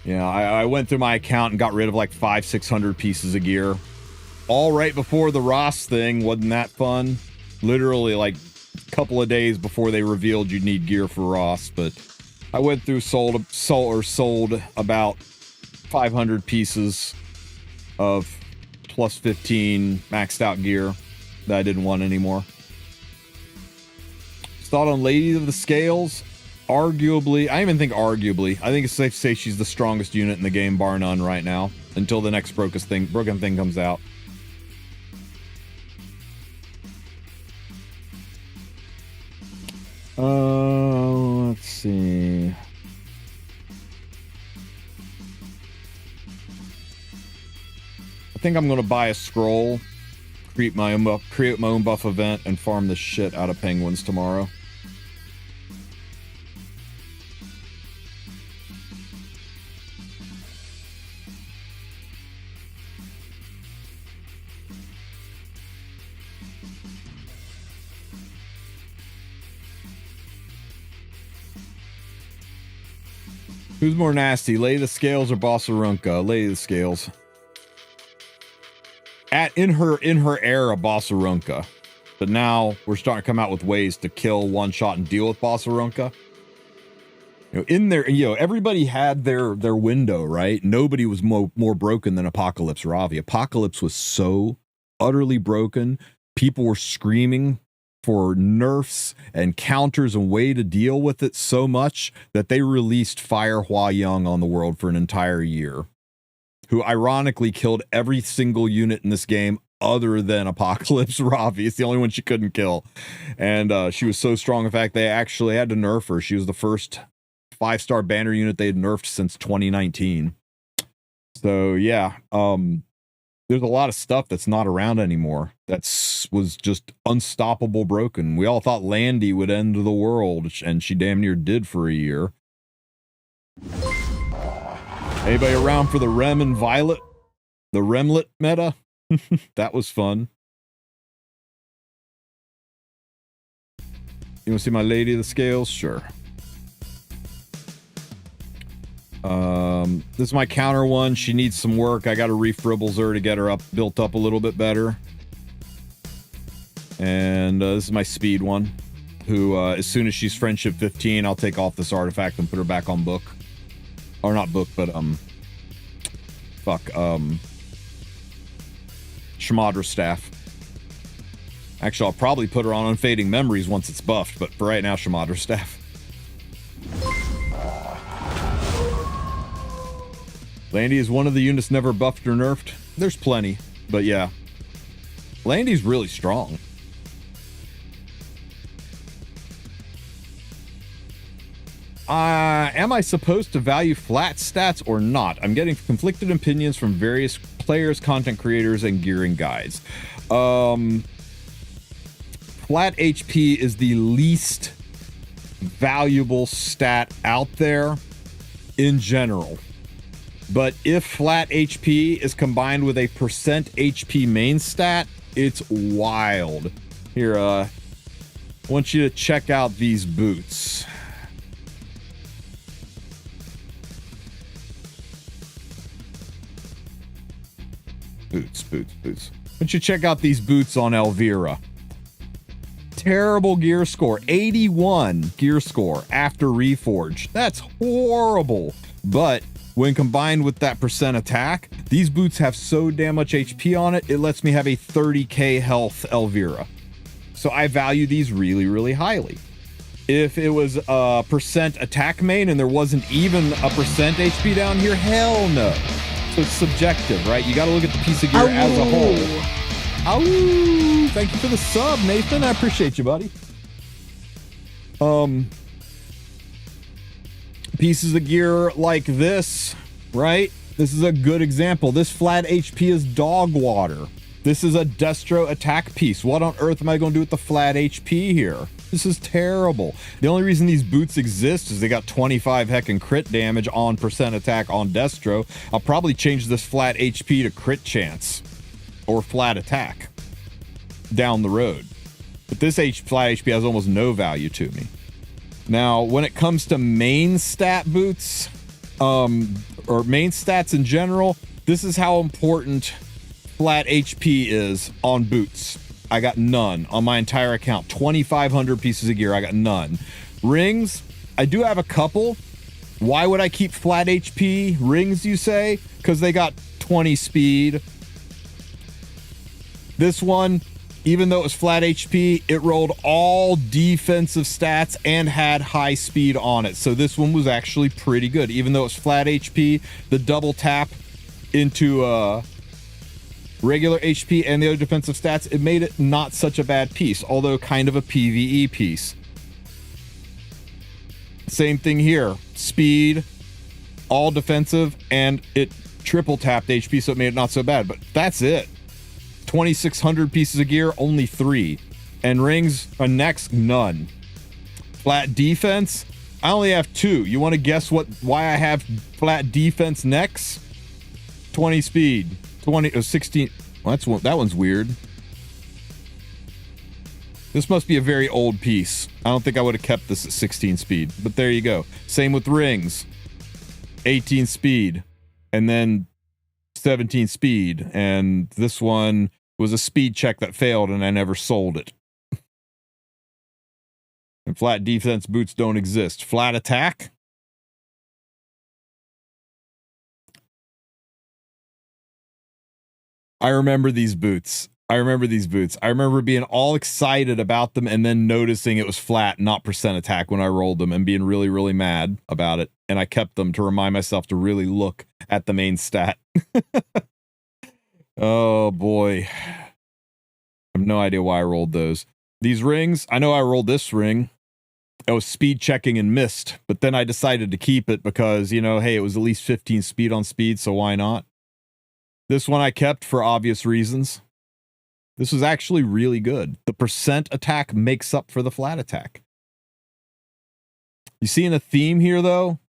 Speaker 1: Yeah, I went through my account and got rid of like 500-600 pieces of gear. All right before the Ross thing. Wasn't that fun? Literally like a couple of days before they revealed you'd need gear for Ross. But I went through, sold about 500 pieces of plus 15 maxed out gear that I didn't want anymore. Thought on Lady of the Scales? Arguably, I even think arguably, I think it's safe to say she's the strongest unit in the game, bar none, right now, until the next broken thing comes out. Let's see. I think I'm gonna buy a scroll, create my own buff event, and farm the shit out of penguins tomorrow. Who's more nasty, Lady the Scales or Bossarunka? Lady the Scales. In her era, Bossarunka. But now we're starting to come out with ways to kill one shot and deal with Bossarunka. You know, in there, you know, everybody had their window, right? Nobody was more broken than Apocalypse Ravi. Apocalypse was so utterly broken. People were screaming for nerfs and counters and way to deal with it so much that they released Fire Hua Young on the world for an entire year, who ironically killed every single unit in this game other than Apocalypse Ravi. It's the only one she couldn't kill. And she was so strong, in fact, they actually had to nerf her. She was the first 5-star banner unit they had nerfed since 2019. So yeah, there's a lot of stuff that's not around anymore. Was just unstoppable broken. We all thought Landy would end the world, and she damn near did for a year. Anybody around for the Rem and Violet? The Remlet meta? That was fun. You want to see my Lady of the Scales? Sure. This is my counter one. She needs some work. I got to refribbles her to get her built up a little bit better. And this is my speed one, who as soon as she's friendship 15, I'll take off this artifact and put her back on book. Or not book, but Shamadra staff. Actually, I'll probably put her on Unfading Memories once it's buffed, but for right now, Shamadra staff. Landy is one of the units never buffed or nerfed. There's plenty, but yeah. Landy's really strong. Am I supposed to value flat stats or not? I'm getting conflicted opinions from various players, content creators, and gearing guides. Flat HP is the least valuable stat out there in general. But if flat HP is combined with a percent HP main stat, it's wild. Here, I want you to check out these boots. Boots. Why don't you check out these boots on Elvira? Terrible gear score. 81 gear score after Reforge. That's horrible. But when combined with that percent attack, these boots have so damn much HP on it, it lets me have a 30k health Elvira. So I value these really, really highly. If it was a percent attack main and there wasn't even a percent HP down here, hell no. So it's subjective, right? You gotta look at the piece of gear as a whole. Ow! Thank you for the sub, Nathan. I appreciate you, buddy. Pieces of gear like this, right? This is a good example. This flat HP is dog water. This is a Destro attack piece. What on earth am I going to do with the flat HP here? This is terrible. The only reason these boots exist is they got 25 heckin' crit damage on percent attack on Destro. I'll probably change this flat HP to crit chance or flat attack down the road. But this flat HP has almost no value to me. Now, when it comes to main stat boots, or main stats in general, this is how important flat HP is on boots. I got none on my entire account. 2,500 pieces of gear, I got none. Rings, I do have a couple. Why would I keep flat HP rings, you say? Because they got 20 speed. This one, even though it was flat HP, it rolled all defensive stats and had high speed on it. So this one was actually pretty good. Even though it's flat HP, the double tap into regular HP and the other defensive stats, it made it not such a bad piece, although kind of a PvE piece. Same thing here. Speed, all defensive, and it triple tapped HP, so it made it not so bad. But that's it. 2,600 pieces of gear, only 3. And rings are next, none. Flat defense, I only have 2. You want to guess why I have flat defense next? 20 speed, 16. Well, that one's weird. This must be a very old piece. I don't think I would have kept this at 16 speed, but there you go. Same with rings. 18 speed, and then 17 speed. And this one was a speed check that failed, and I never sold it. And flat defense boots don't exist. Flat attack? I remember these boots. I remember being all excited about them and then noticing it was flat, not percent attack when I rolled them, and being really, really mad about it. And I kept them to remind myself to really look at the main stat. Oh boy. I have no idea why I rolled those. These rings, I know I rolled this ring. I was speed checking and missed, but then I decided to keep it because, you know, hey, it was at least 15 speed on speed, so why not? This one I kept for obvious reasons. This was actually really good. The percent attack makes up for the flat attack. You seeing a theme here, though?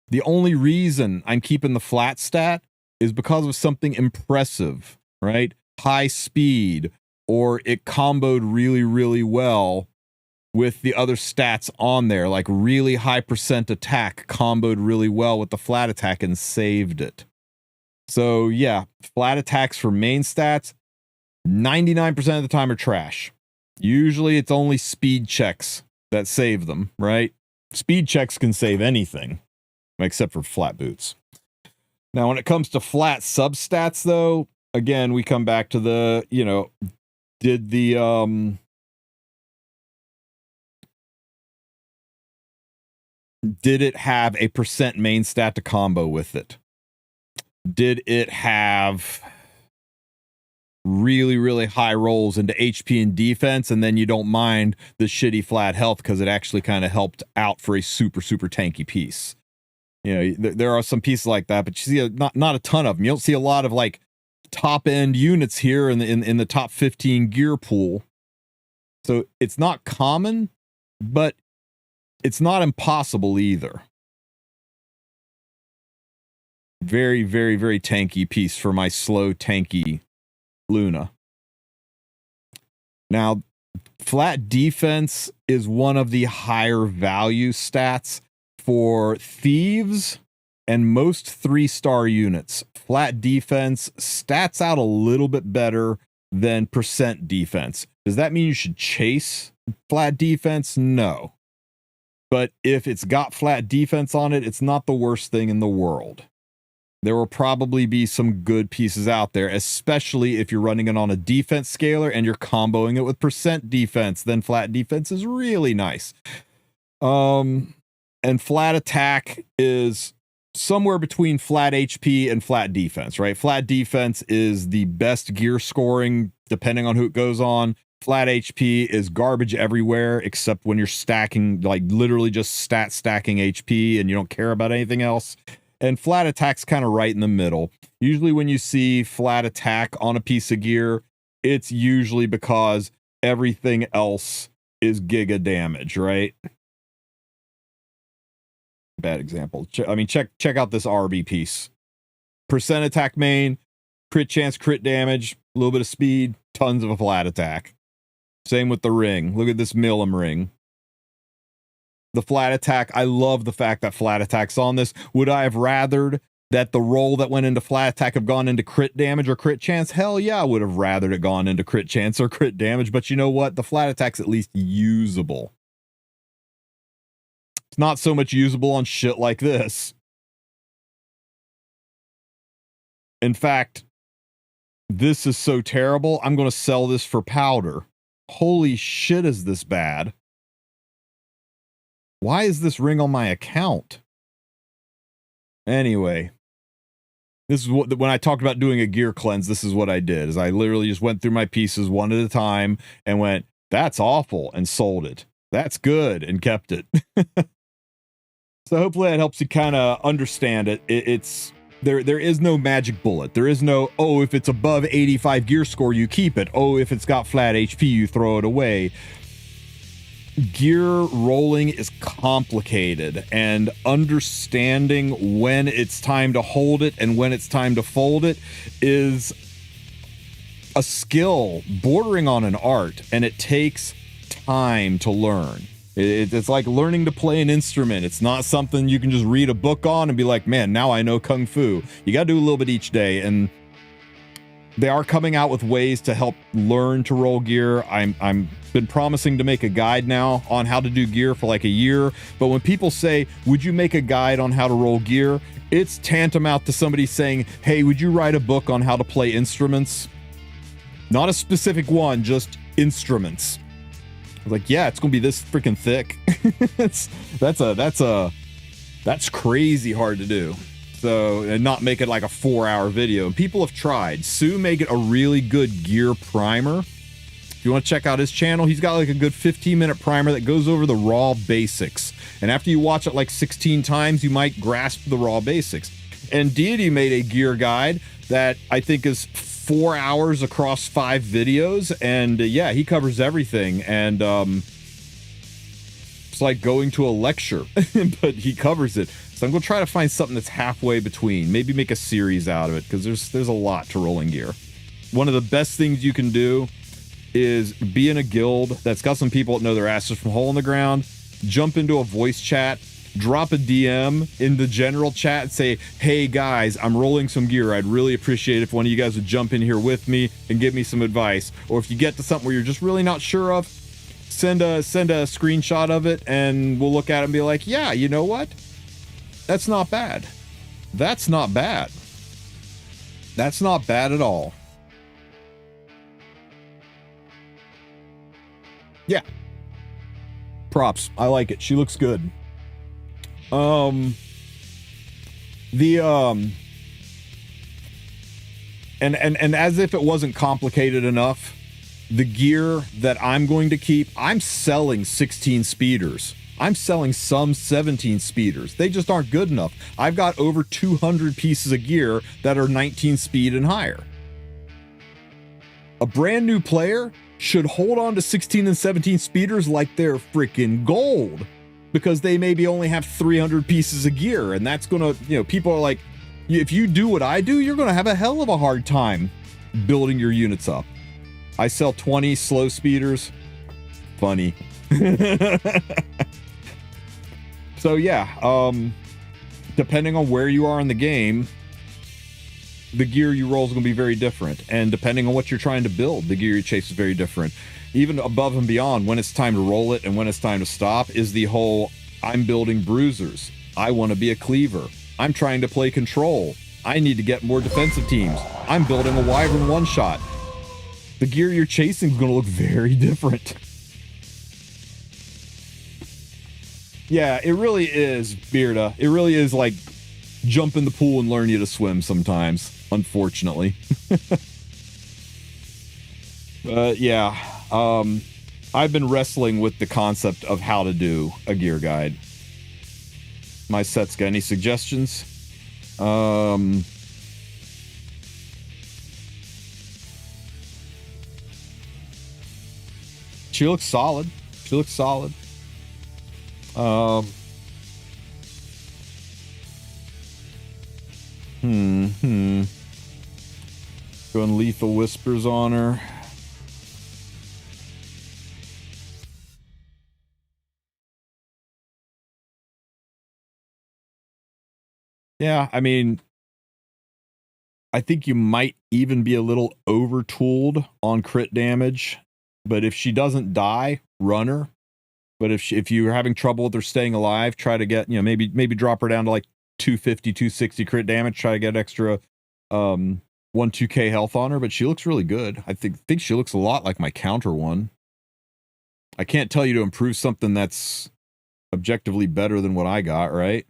Speaker 1: The only reason I'm keeping the flat stat is because of something impressive, right? High speed, or it comboed really, really well with the other stats on there, like really high percent attack comboed really well with the flat attack and saved it. So yeah, flat attacks for main stats, 99% of the time are trash. Usually it's only speed checks that save them, right? Speed checks can save anything, except for flat boots. Now, when it comes to flat substats, though, again, we come back to the, you know, did it have a percent main stat to combo with it? Did it have really, really high rolls into HP and defense, and then you don't mind the shitty flat health because it actually kind of helped out for a super, super tanky piece? You know, there are some pieces like that, but you see not a ton of them. You don't see a lot of like top end units here in the top 15 gear pool. So it's not common, but it's not impossible either. Very, very, very tanky piece for my slow, tanky Luna. Now, flat defense is one of the higher value stats for thieves and most 3-star units. Flat defense stats out a little bit better than percent defense. Does that mean you should chase flat defense? No. But if it's got flat defense on it, it's not the worst thing in the world. There will probably be some good pieces out there, especially if you're running it on a defense scaler and you're comboing it with percent defense. Then flat defense is really nice. And flat attack is somewhere between flat HP and flat defense, right? Flat defense is the best gear scoring, depending on who it goes on. Flat HP is garbage everywhere, except when you're stacking, like literally just stacking HP and you don't care about anything else. And flat attack's kind of right in the middle. Usually when you see flat attack on a piece of gear, it's usually because everything else is giga damage, right? Bad example. Check out this RB piece. Percent attack main, crit chance, crit damage, a little bit of speed, tons of a flat attack. Same with the ring. Look at this Milim ring. The flat attack, I love the fact that flat attack's on this. Would I have rathered that the roll that went into flat attack have gone into crit damage or crit chance? Hell yeah, I would have rathered it gone into crit chance or crit damage. But you know what? The flat attack's at least usable. It's not so much usable on shit like this. In fact, this is so terrible, I'm going to sell this for powder. Holy shit, is this bad? Why is this ring on my account? Anyway, this is what, when I talked about doing a gear cleanse, this is what I did. Is I literally just went through my pieces one at a time and went, that's awful, and sold it. That's good, and kept it. So hopefully that helps you kind of understand it. It's there is no magic bullet. There is no, oh, if it's above 85 gear score, you keep it. Oh, if it's got flat HP, you throw it away. Gear rolling is complicated, and understanding when it's time to hold it and when it's time to fold it is a skill bordering on an art, and it takes time to learn. It's like learning to play an instrument. It's not something you can just read a book on and be like, man, now I know Kung Fu. You got to do a little bit each day. And they are coming out with ways to help learn to roll gear. I'm been promising to make a guide now on how to do gear for like a year. But when people say, would you make a guide on how to roll gear? It's tantamount to somebody saying, hey, would you write a book on how to play instruments? Not a specific one, just instruments. I was like, yeah, it's gonna be this freaking thick. That's crazy hard to do. So, and not make it like a 4-hour video. And people have tried. Sue made it a really good gear primer. If you want to check out his channel, he's got like a good 15-minute primer that goes over the raw basics. And after you watch it like 16 times, you might grasp the raw basics. And Deity made a gear guide that I think is 4 hours across 5 videos. And yeah, he covers everything. And it's like going to a lecture, but he covers it. So I'm going to try to find something that's halfway between. Maybe make a series out of it, because there's a lot to rolling gear. One of the best things you can do is be in a guild that's got some people that know their asses from hole in the ground. Jump into a voice chat, drop a DM in the general chat and say, hey guys, I'm rolling some gear. I'd really appreciate it if one of you guys would jump in here with me and give me some advice. Or if you get to something where you're just really not sure of, send a screenshot of it and we'll look at it and be like, yeah, you know what? That's not bad. That's not bad. That's not bad at all. Yeah. Props. I like it. She looks good. And as if it wasn't complicated enough, the gear that I'm going to keep, I'm selling 16 speeders. I'm selling some 17 speeders. They just aren't good enough. I've got over 200 pieces of gear that are 19 speed and higher. A brand new player should hold on to 16 and 17 speeders like they're freaking gold, because they maybe only have 300 pieces of gear. And that's gonna, people are like, if you do what I do, you're gonna have a hell of a hard time building your units up. I sell 20 slow speeders. Funny. So yeah, depending on where you are in the game, the gear you roll is going to be very different. And depending on what you're trying to build, the gear you chase is very different. Even above and beyond, when it's time to roll it and when it's time to stop, is the whole, I'm building bruisers. I want to be a cleaver. I'm trying to play control. I need to get more defensive teams. I'm building a wyvern one-shot. The gear you're chasing is going to look very different. Yeah, it really is, Bearda. It really is like jump in the pool and learn you to swim sometimes, unfortunately. But yeah, I've been wrestling with the concept of how to do a gear guide. My set's got any suggestions? She looks solid. She looks solid. Going lethal whispers on her. Yeah, I mean, I think you might even be a little over-tooled on crit damage, but if she doesn't die, run her. But if you're having trouble with her staying alive, try to get, maybe drop her down to like 250, 260 crit damage, try to get extra 2K health on her, but she looks really good. I think she looks a lot like my counter one. I can't tell you to improve something that's objectively better than what I got, right?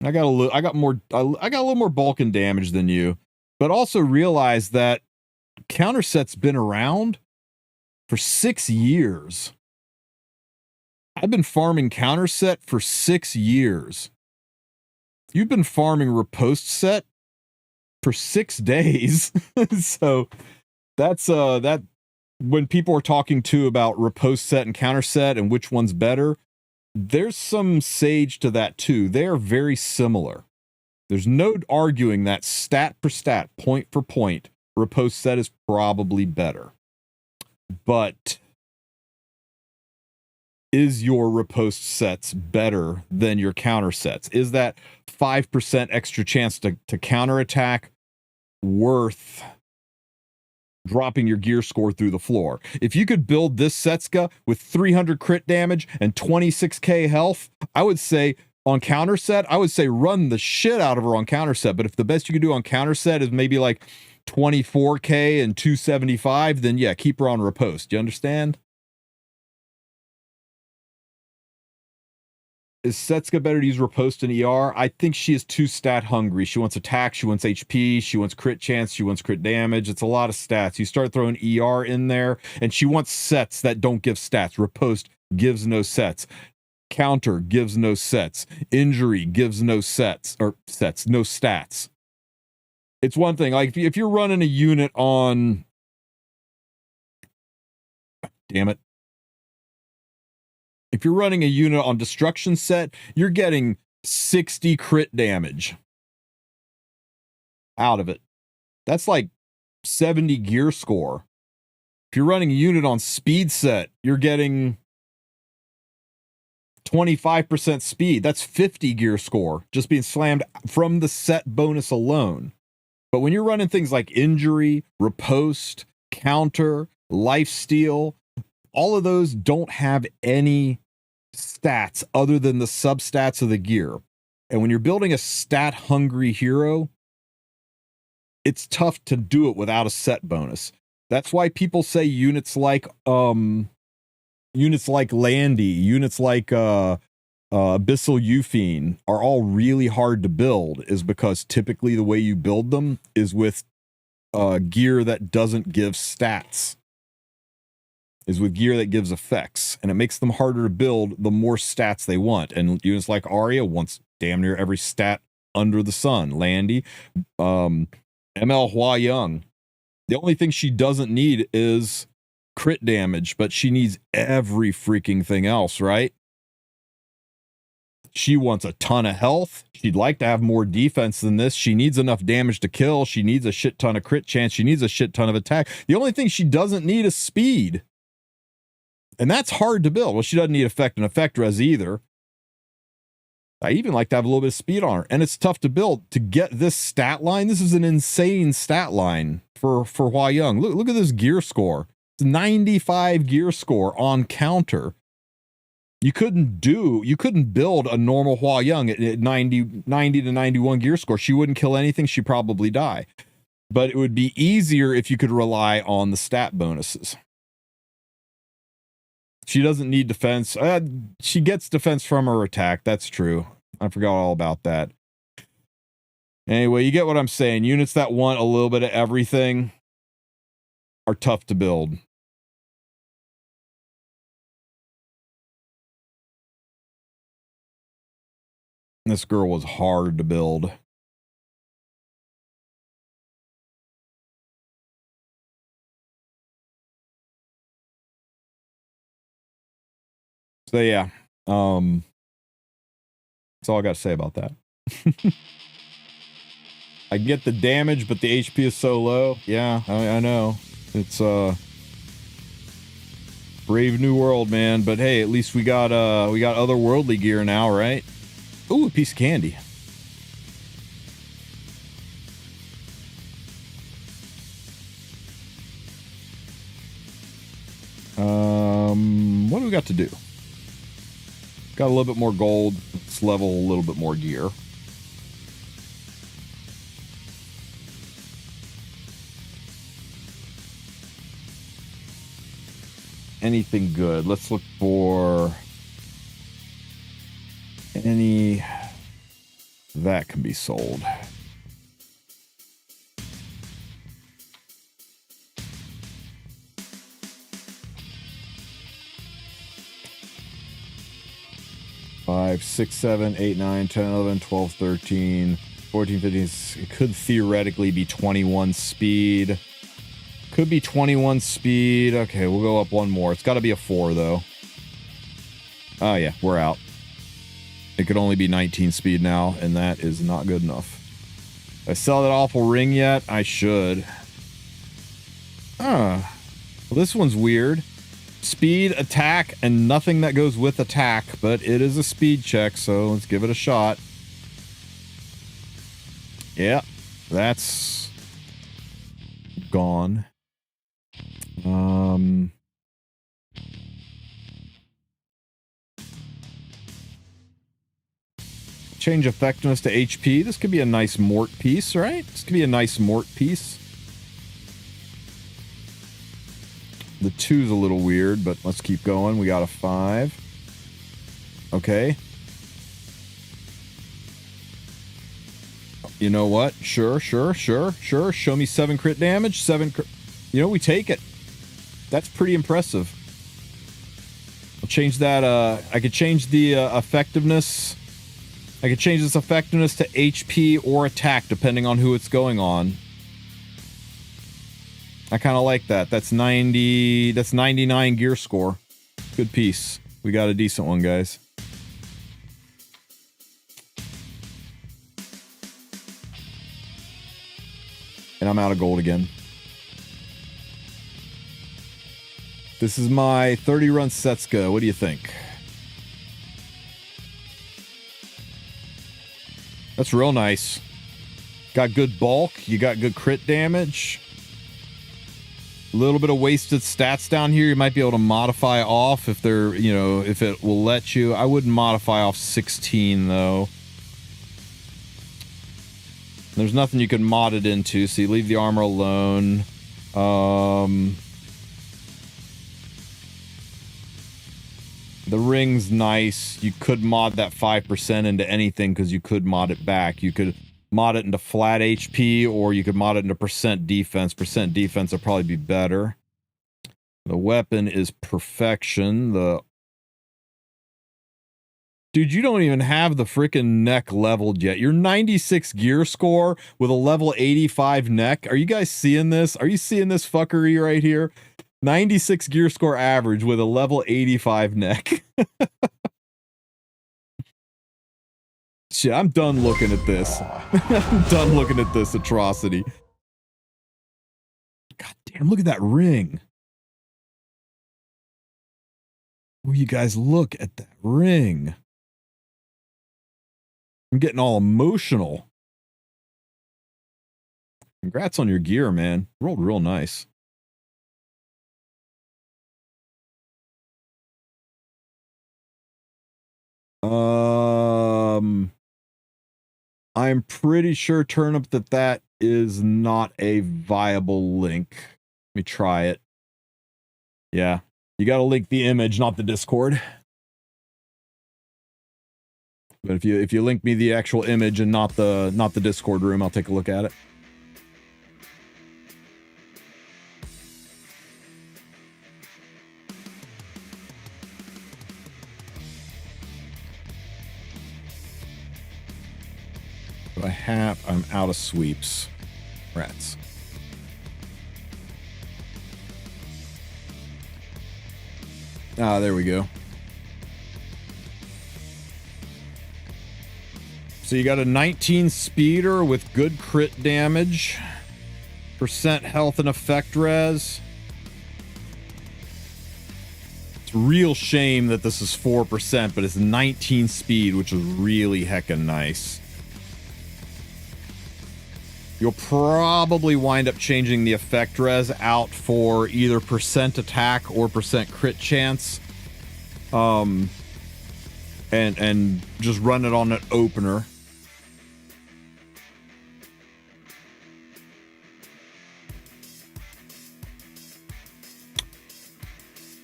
Speaker 1: I got a little more bulk and damage than you, but also realize that counter set's been around for 6 years. I've been farming counter set for 6 years. You've been farming riposte set for 6 days. So that's that when people are talking too about riposte set and counter set and which one's better, there's some sage to that too. They are very similar. There's no arguing that stat per stat, point for point, riposte set is probably better. but is your riposte sets better than your counter sets? Is that 5% extra chance to counterattack worth dropping your gear score through the floor? If you could build this Setska with 300 crit damage and 26k health, I would say on counter set, I would say run the shit out of her on counter set. But if the best you can do on counter set is maybe like 24k and 275, then yeah, keep her on riposte. You understand? Is Setska better to use riposte and ER? I think she is too stat hungry. She wants attack, she wants HP, she wants crit chance, she wants crit damage. It's a lot of stats. You start throwing ER in there, and she wants sets that don't give stats. Riposte gives no sets. Counter gives no sets. Injury gives no sets, or sets, no stats. It's one thing, like if you're running a unit on, damn it, if you're running a unit on destruction set, you're getting 60 crit damage out of it. That's like 70 gear score. If you're running a unit on speed set, you're getting 25% speed. That's 50 gear score just being slammed from the set bonus alone. But when you're running things like injury, riposte, counter, lifesteal, all of those don't have any stats other than the substats of the gear. And when you're building a stat hungry hero, it's tough to do it without a set bonus. That's why people say units like Landy, units like Abyssal Euphine are all really hard to build, is because typically the way you build them is with gear that doesn't give stats, is with gear that gives effects, and it makes them harder to build the more stats they want. And units like Arya wants damn near every stat under the sun. Landy, ML Hua Young, the only thing she doesn't need is crit damage, but she needs every freaking thing else, right? She wants a ton of health. She'd like to have more defense than this. She needs enough damage to kill. She needs a shit ton of crit chance. She needs a shit ton of attack. The only thing she doesn't need is speed. And that's hard to build. Well, she doesn't need effect and effect res either. I even like to have a little bit of speed on her. And it's tough to build. To get this stat line, this is an insane stat line for Hua Young. Look at this gear score. It's 95 gear score on counter. You couldn't build a normal Hua Young at 90 to 91 gear score. She wouldn't kill anything. She'd probably die. But it would be easier if you could rely on the stat bonuses. She doesn't need defense. She gets defense from her attack. That's true. I forgot all about that. Anyway, you get what I'm saying. Units that want a little bit of everything are tough to build. This girl was hard to build. So yeah, that's all I got to say about that. I get the damage, but the HP is so low. Yeah, I know. It's Brave New World, man. But hey, at least we got otherworldly gear now, right? Ooh, a piece of candy. What do we got to do? Got a little bit more gold. Let's level a little bit more gear. Anything good? Let's look for any that can be sold. Five, 6, 7, 8, 9, 10, 11, 12, 13, 14, 15. It could theoretically be 21 speed. Could be 21 speed. Okay, we'll go up one more. It's got to be a 4, though. Oh, yeah, we're out. It could only be 19 speed now, and that is not good enough. Did I sell that awful ring yet? I should. Well, this one's weird. Speed, attack, and nothing that goes with attack, but it is a speed check, so let's give it a shot. Yeah, that's gone. Change effectiveness to HP. This could be a nice Mort piece, right? This could be a nice Mort piece. The 2's a little weird, but let's keep going. We got a 5. Okay. You know what? Sure. Show me 7 crit damage. 7 crit. You know, we take it. That's pretty impressive. I'll change that. I could change the effectiveness. I could change this effectiveness to HP or attack, depending on who it's going on. I kind of like that. That's 90. That's 99 gear score. Good piece. We got a decent one, guys. And I'm out of gold again. This is my 30-run Setsuka. What do you think? That's real nice. Got good bulk. You got good crit damage. A little bit of wasted stats down here. You might be able to modify off if they're, you know, if it will let you. I wouldn't modify off 16 though. There's nothing you can mod it into, so you leave the armor alone. The ring's nice. You could mod that 5% into anything because you could mod it back. You could mod it into flat HP, or you could mod it into percent defense. Percent defense will probably be better. The weapon is perfection. Dude, you don't even have the freaking neck leveled yet. Your 96 gear score with a level 85 neck. Are you guys seeing this? Are you seeing this fuckery right here? 96 gear score average with a level 85 neck. Shit, I'm done looking at this. I'm done looking at this atrocity. God damn, look at that ring. Will you guys look at that ring? I'm getting all emotional. Congrats on your gear, man. Rolled real nice. I'm pretty sure, Turnip, that is not a viable link. Let me try it. Yeah, you got to link the image, not the Discord. But if you link me the actual image and not the Discord room, I'll take a look at it. I'm out of sweeps. Rats. Ah, there we go. So you got a 19 speeder with good crit damage, percent health and effect res. It's a real shame that this is 4%, but it's 19 speed, which is really heckin' nice. You'll probably wind up changing the effect res out for either percent attack or percent crit chance. And just run it on an opener.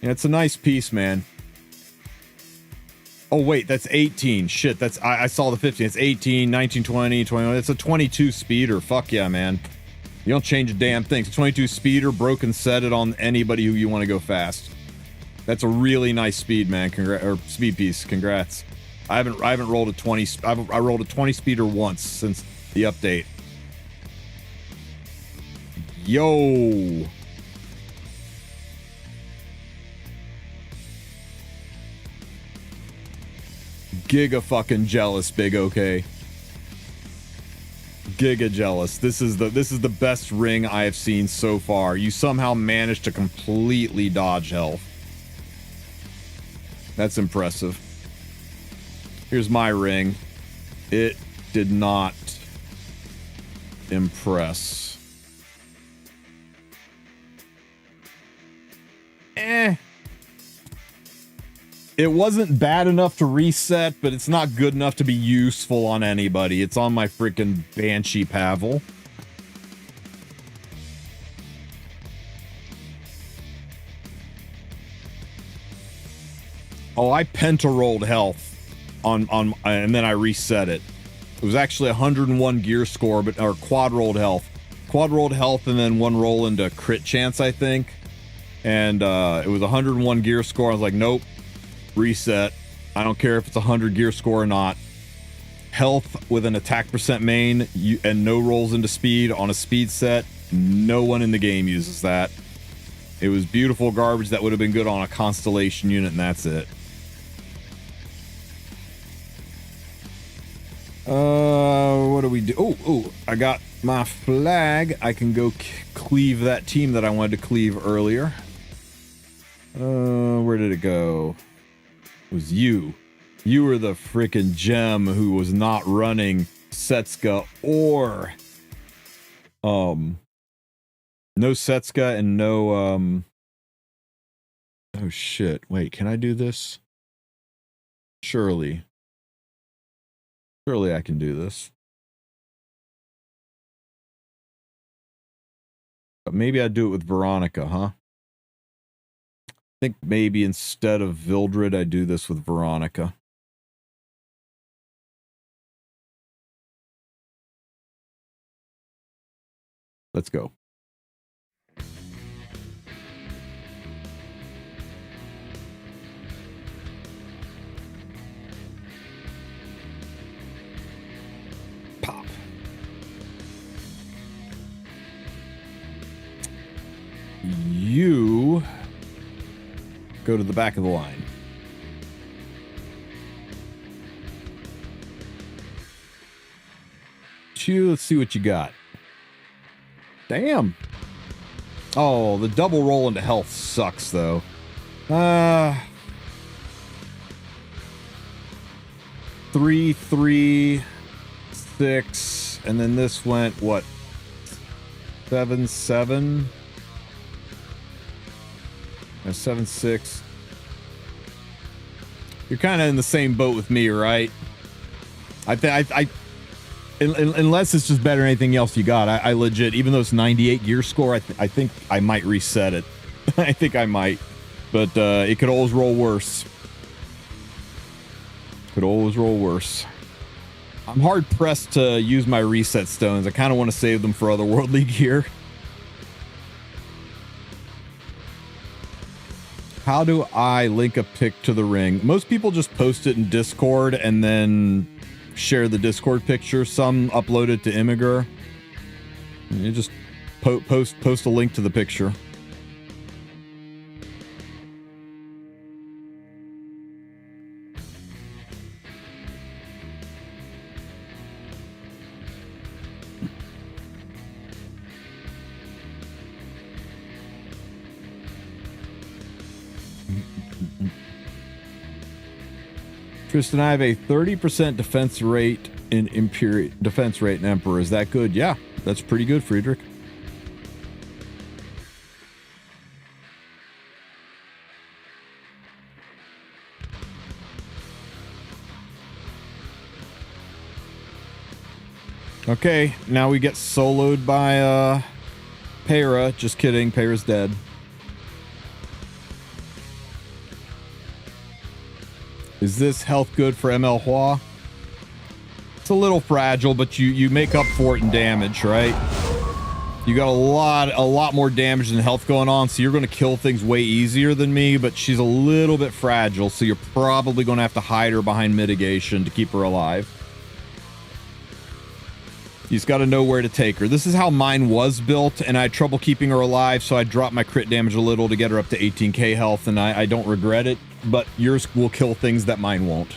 Speaker 1: Yeah, it's a nice piece, man. Oh, wait, that's 18. Shit, that's... I saw the 15. It's 18, 19, 20, 21. It's a 22 speeder. Fuck yeah, man. You don't change a damn thing. It's a 22 speeder, broken set it on anybody who you want to go fast. That's a really nice speed, man. Or speed piece. Congrats. I haven't rolled a 20... I rolled a 20 speeder once since the update. Yo! Giga fucking jealous, Big OK. giga jealous. This is the best ring I have seen so far. You somehow managed to completely dodge health. That's impressive. Here's my ring. It did not impress. It wasn't bad enough to reset, but it's not good enough to be useful on anybody. It's on my freaking Banshee Pavel. Oh, I penta-rolled health on and then I reset it. It was actually 101 gear score, or quad-rolled health. Quad-rolled health and then one roll into crit chance, I think. And it was 101 gear score. I was like, nope. Reset. I don't care if it's 100 gear score or not. Health with an attack percent main and no rolls into speed on a speed set. No one in the game uses that. It was beautiful garbage that would have been good on a constellation unit, and that's it. What do we do? Oh, I got my flag. I can go cleave that team that I wanted to cleave earlier. Where did it go? It was you. You were the frickin' gem who was not running Setska or no Setska and no oh shit. Wait, can I do this? Surely I can do this. But maybe I'd do it with Veronica, huh? I think maybe instead of Vildred, I do this with Veronica. Let's go. Pop. You go to the back of the line. Let's see what you got. Damn. Oh, the double roll into health sucks, though. 3, 3, 6, and then this went, what? 7, 7? 7, 6. You're kind of in the same boat with me, right? Unless it's just better than anything else you got. I legit, even though it's 98 gear score, I think I might reset it. I think I might. But it could always roll worse. Could always roll worse. I'm hard pressed to use my reset stones. I kind of want to save them for otherworldly gear. How do I link a pic to the ring? Most people just post it in Discord and then share the Discord picture. Some upload it to Imgur. You just post a link to the picture. Tristen, I have a 30% defense rate in Emperor. Is that good? Yeah, that's pretty good, Friedrich. Okay, now we get soloed by Peyra. Just kidding, Peyra's dead. Is this health good for ML Hua? It's a little fragile, but you make up for it in damage, right? You got a lot more damage than health going on, so you're going to kill things way easier than me, but she's a little bit fragile, so you're probably going to have to hide her behind mitigation to keep her alive. You just got to know where to take her. This is how mine was built, and I had trouble keeping her alive, so I dropped my crit damage a little to get her up to 18k health, and I don't regret it, but yours will kill things that mine won't.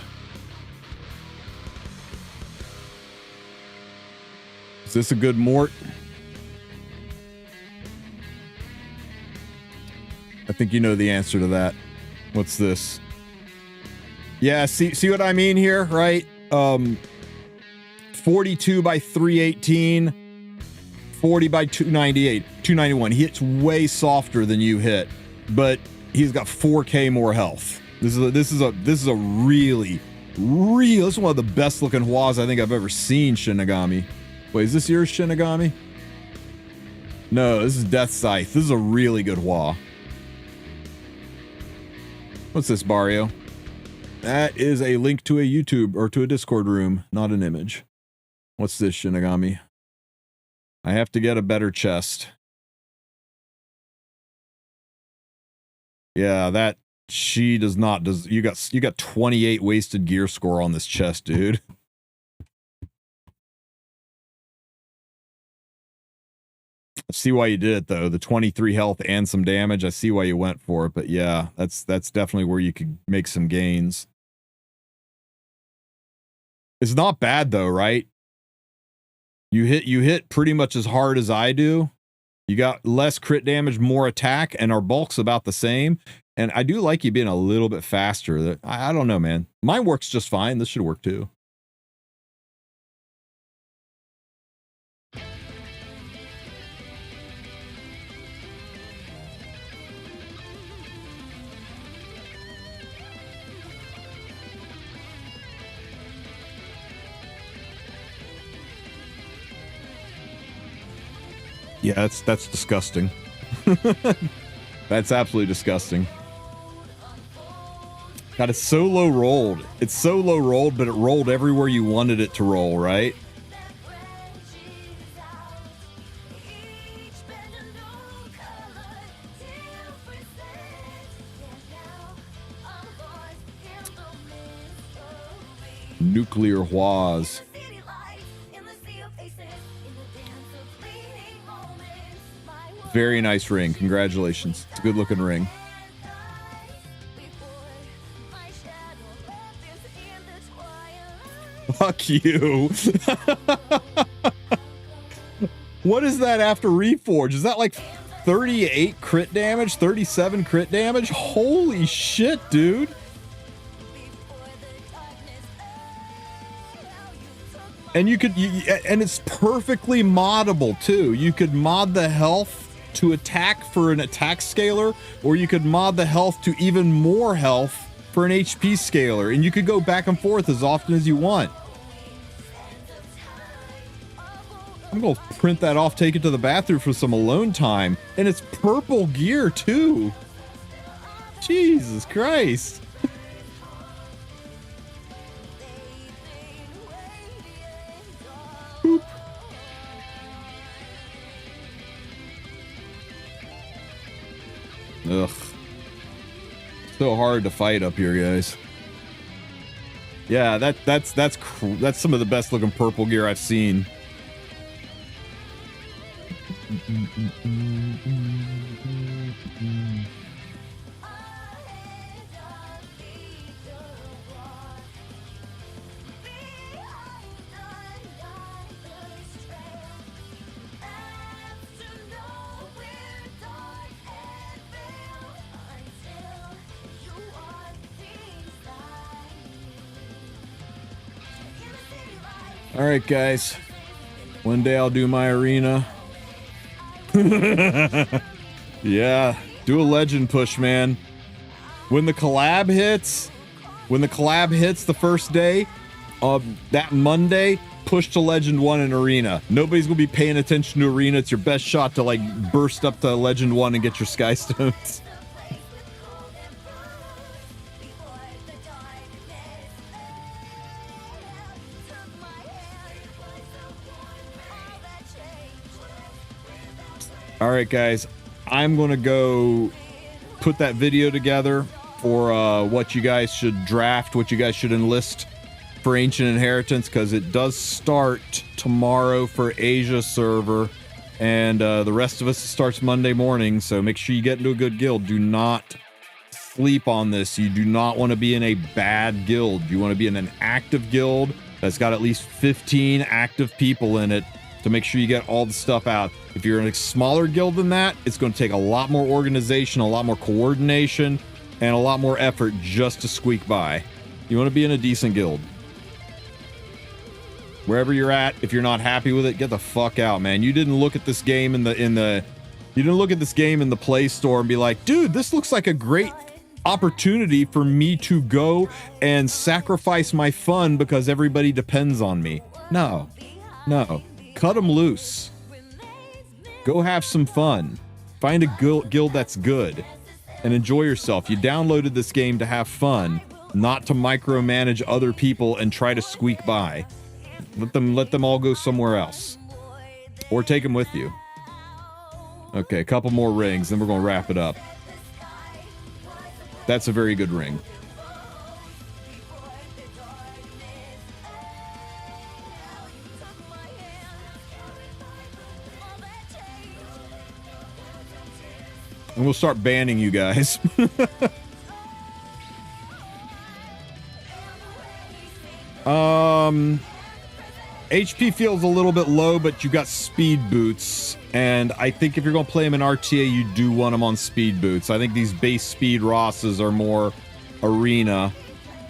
Speaker 1: Is this a good mort? I think you know the answer to that. What's this? Yeah, see what I mean here, right? 42 by 318, 40 by 298, 291. He hits way softer than you hit, but he's got 4K more health. This is a really this is one of the best looking Huas I think I've ever seen, Shinigami. Wait, is this yours, Shinigami? No, this is Death Scythe. This is a really good Hua. What's this, Barrio? That is a link to a YouTube or to a Discord room, not an image. What's this, Shinigami? I have to get a better chest. Yeah, that she does not. You got 28 wasted gear score on this chest, dude. I see why you did it though. The 23 health and some damage. I see why you went for it, but yeah, that's definitely where you could make some gains. It's not bad though, right? You hit pretty much as hard as I do. You got less crit damage, more attack, and our bulk's about the same. And I do like you being a little bit faster. I don't know, man. Mine works just fine. This should work too. Yeah, that's disgusting. That's absolutely disgusting. God, it's so low rolled. It's so low rolled, but it rolled everywhere you wanted it to roll, right? Nuclear Huas. Very nice ring. Congratulations. It's a good looking ring. Fuck you. What is that after Reforge? Is that like 38 crit damage? 37 crit damage? Holy shit, dude. And you could, and it's perfectly moddable too. You could mod the health to attack for an attack scaler, or you could mod the health to even more health for an HP scaler, and you could go back and forth as often as you want. I'm gonna print that off, take it to the bathroom for some alone time, and it's purple gear too. Jesus Christ. Boop. Ugh. So hard to fight up here, guys. Yeah, that's some of the best looking purple gear I've seen. All right, guys. One day I'll do my arena. Yeah, do a legend push, man. When the collab hits the first day, that Monday, push to Legend 1 in Arena. Nobody's gonna be paying attention to Arena. It's your best shot to like burst up to Legend 1 and get your Sky Stones. All right, guys, I'm going to go put that video together for what you guys should draft, what you guys should enlist for Ancient Inheritance, because it does start tomorrow for Asia server, and the rest of us starts Monday morning, so make sure you get into a good guild. Do not sleep on this. You do not want to be in a bad guild. You want to be in an active guild that's got at least 15 active people in it to make sure you get all the stuff out. If you're in a smaller guild than that, it's going to take a lot more organization, a lot more coordination, and a lot more effort just to squeak by. You want to be in a decent guild. Wherever you're at, if you're not happy with it, get the fuck out, man. You didn't look at this game in the Play Store and be like, dude, this looks like a great opportunity for me to go and sacrifice my fun because everybody depends on me. No. Cut them loose. Go have some fun. Find a guild that's good and enjoy yourself. You downloaded this game to have fun, not to micromanage other people and try to squeak by. Let them all go somewhere else. Or take them with you. Okay, a couple more rings, then we're going to wrap it up. That's a very good ring. And we'll start banning you guys. HP feels a little bit low, but you got speed boots. And I think if you're going to play them in RTA, you do want them on speed boots. I think these base speed Rosses are more arena.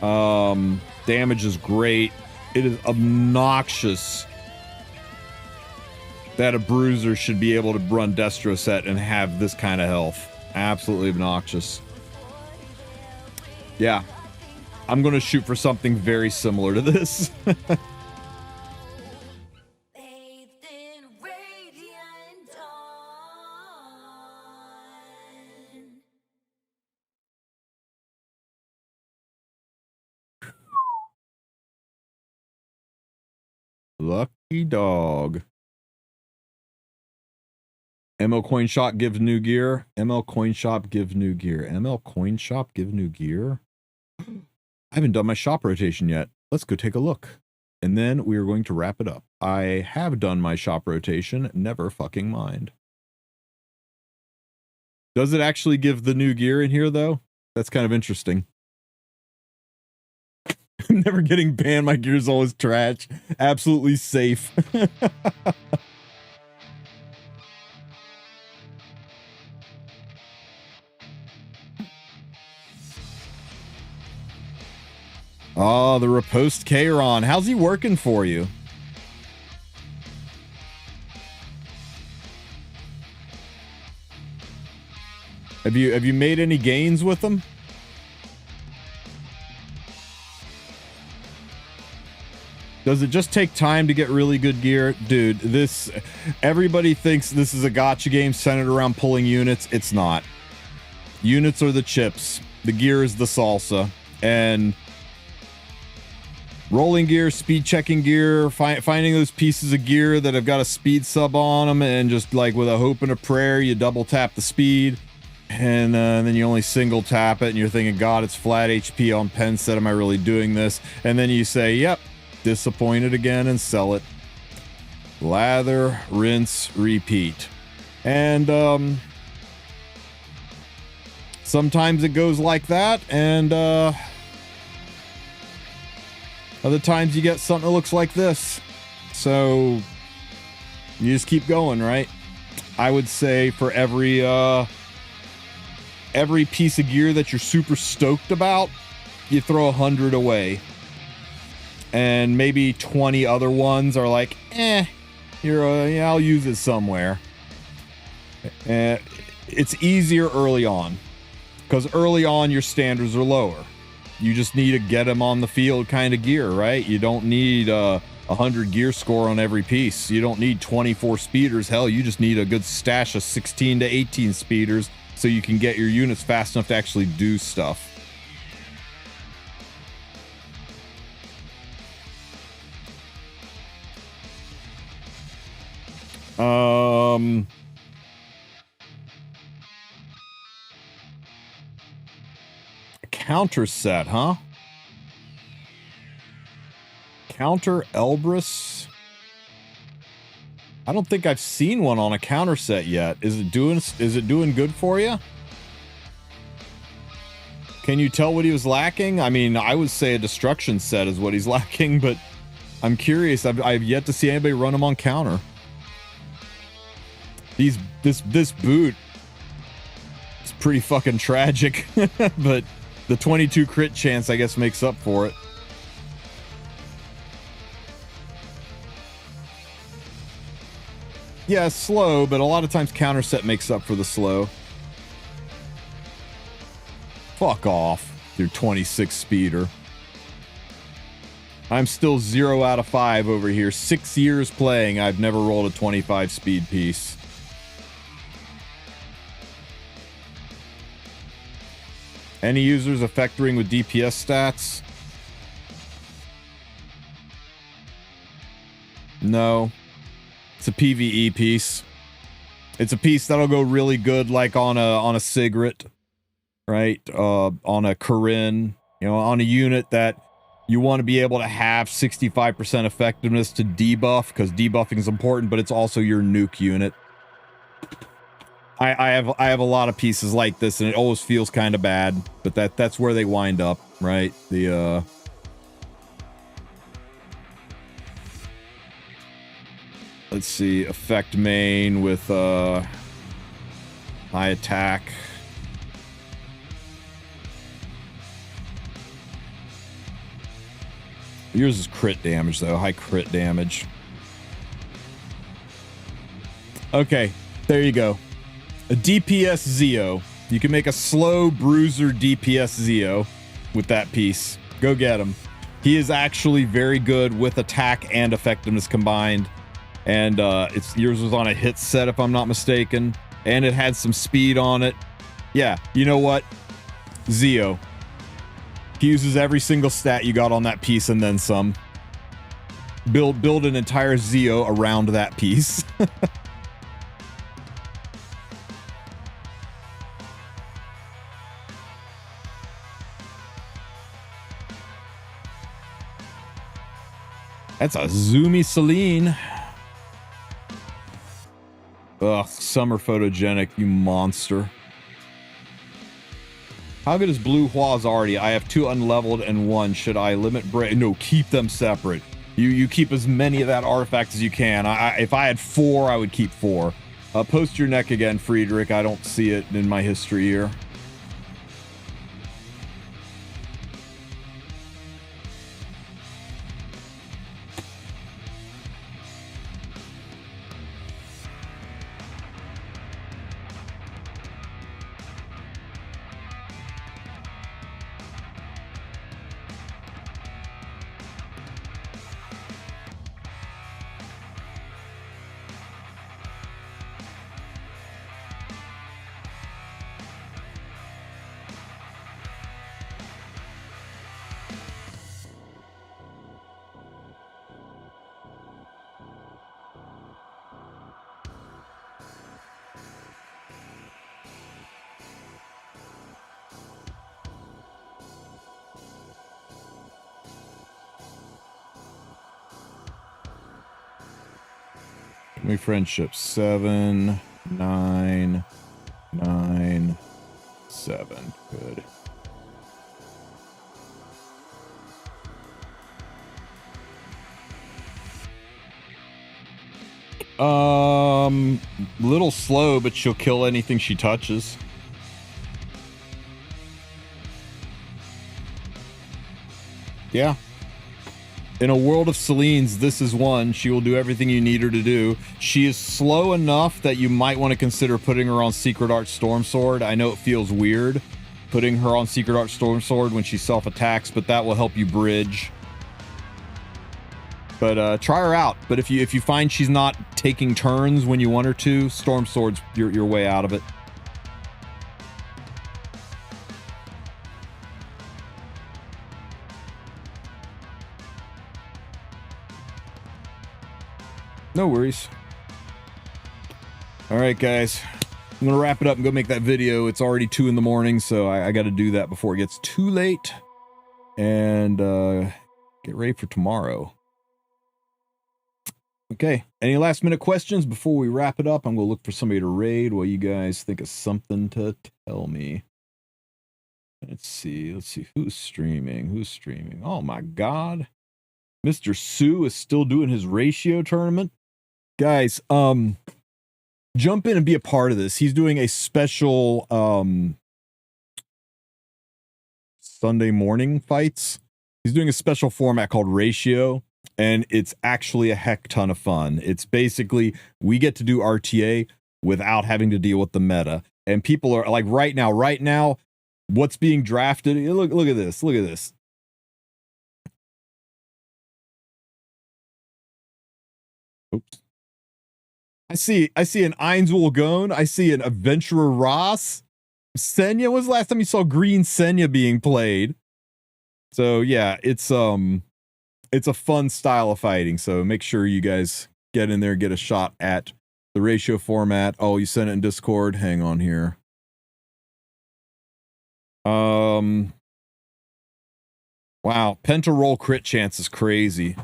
Speaker 1: Damage is great. It is obnoxious that a bruiser should be able to run Destro set and have this kind of health. Absolutely obnoxious. Yeah. I'm going to shoot for something very similar to this. Lucky dog. ML Coin Shop gives new gear. ML Coin Shop gives new gear. ML Coin Shop give new gear? I haven't done my shop rotation yet. Let's go take a look. And then we are going to wrap it up. I have done my shop rotation. Never fucking mind. Does it actually give the new gear in here, though? That's kind of interesting. I'm never getting banned. My gear's always trash. Absolutely safe. Oh, the Riposte Kairon. How's he working for you? Have you made any gains with them? Does it just take time to get really good gear? Dude, everybody thinks this is a gacha game centered around pulling units. It's not. Units are the chips. The gear is the salsa. And rolling gear, speed checking gear, finding those pieces of gear that have got a speed sub on them, and just like with a hope and a prayer, you double tap the speed, and then you only single tap it, and you're thinking, God, it's flat HP on pen set. Am I really doing this? And then you say, yep, disappointed again, and sell it. Lather, rinse, repeat. And sometimes it goes like that, and other times you get something that looks like this. So you just keep going, right? I would say for every piece of gear that you're super stoked about, you throw 100 away. And maybe 20 other ones are like, yeah, I'll use it somewhere. It's easier early on, because early on your standards are lower. You just need to get them on the field kind of gear, right? You don't need a 100 gear score on every piece. You don't need 24 speeders. Hell, you just need a good stash of 16 to 18 speeders so you can get your units fast enough to actually do stuff. Counter set, huh? Counter Elbrus. I don't think I've seen one on a counter set yet. Is it doing good for you? Can you tell what he was lacking? I mean, I would say a destruction set is what he's lacking, but I'm curious. I've yet to see anybody run him on counter. This boot is pretty fucking tragic, but the 22 crit chance, I guess, makes up for it. Yeah, slow, but a lot of times counter set makes up for the slow. Fuck off, your 26 speeder. I'm still 0 out of 5 over here. 6 years playing, I've never rolled a 25 speed piece. Any users effectoring with DPS stats? No. It's a PvE piece. It's a piece that'll go really good like on a Sigrid, right? On a Corinne, you know, on a unit that you want to be able to have 65% effectiveness to debuff, because debuffing is important, but it's also your nuke unit. I have a lot of pieces like this, and it always feels kind of bad, but that's where they wind up, right? The let's see, effect main with high attack. Yours is crit damage though, high crit damage. Okay, there you go. A DPS Zeo. You can make a slow bruiser DPS Zeo with that piece. Go get him. He is actually very good with attack and effectiveness combined. And yours was on a hit set if I'm not mistaken. And it had some speed on it. Yeah, you know what? Zeo. He uses every single stat you got on that piece and then some. Build an entire Zeo around that piece. That's a zoomy Celine. Ugh, summer photogenic, you monster. How good is Blue Hua's already? I have 2 unleveled and 1. Should I limit break? No, keep them separate. You keep as many of that artifact as you can. If I had 4, I would keep 4. Post your neck again, Friedrich. I don't see it in my history here. My friendship 7, 9, 9, 7. Good. Little slow, but she'll kill anything she touches. Yeah. In a world of Celine's, this is one. She will do everything you need her to do. She is slow enough that you might want to consider putting her on Secret Art Storm Sword. I know it feels weird putting her on Secret Art Storm Sword when she self-attacks, but that will help you bridge. But try her out. But if you find she's not taking turns when you want her to, Storm Sword's your way out of it. No worries. All right, guys. I'm gonna wrap it up and go make that video. It's already 2 in the morning, so I got to do that before it gets too late. And get ready for tomorrow. Okay. Any last minute questions before we wrap it up? I'm gonna look for somebody to raid while you guys think of something to tell me. Let's see. Who's streaming. Oh my God. Mr. Sue is still doing his ratio tournament. Guys, jump in and be a part of this. He's doing a special Sunday morning fights. He's doing a special format called Ratio, and it's actually a heck ton of fun. It's basically we get to do RTA without having to deal with the meta. And people are like right now, what's being drafted? Look at this. Look at this. Oops. I see an Ainswool Gone. I see an Adventurer Ross. Senya, was the last time you saw green Senya being played? So yeah, it's a fun style of fighting. So make sure you guys get in there, get a shot at the Ratio format. Oh, you sent it in Discord. Hang on here. Wow, Penta roll crit chance is crazy.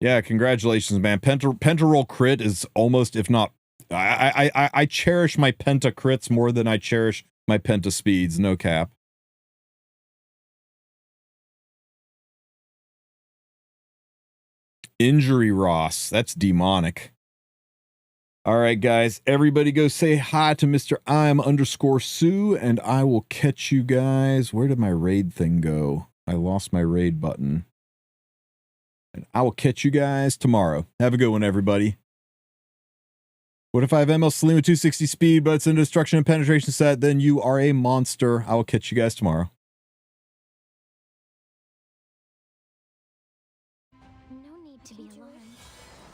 Speaker 1: Yeah, congratulations, man. Penta roll crit is almost, if not, I cherish my Penta crits more than I cherish my Penta speeds, no cap. Injury Ross, that's demonic. All right, guys, everybody go say hi to Mr. I'm_Sue, and I will catch you guys. Where did my raid thing go? I lost my raid button. And I will catch you guys tomorrow. Have a good one, everybody. What if I have ML Selima 260 speed, but it's in destruction and penetration set? Then you are a monster. I will catch you guys tomorrow.
Speaker 3: No need to be alarmed.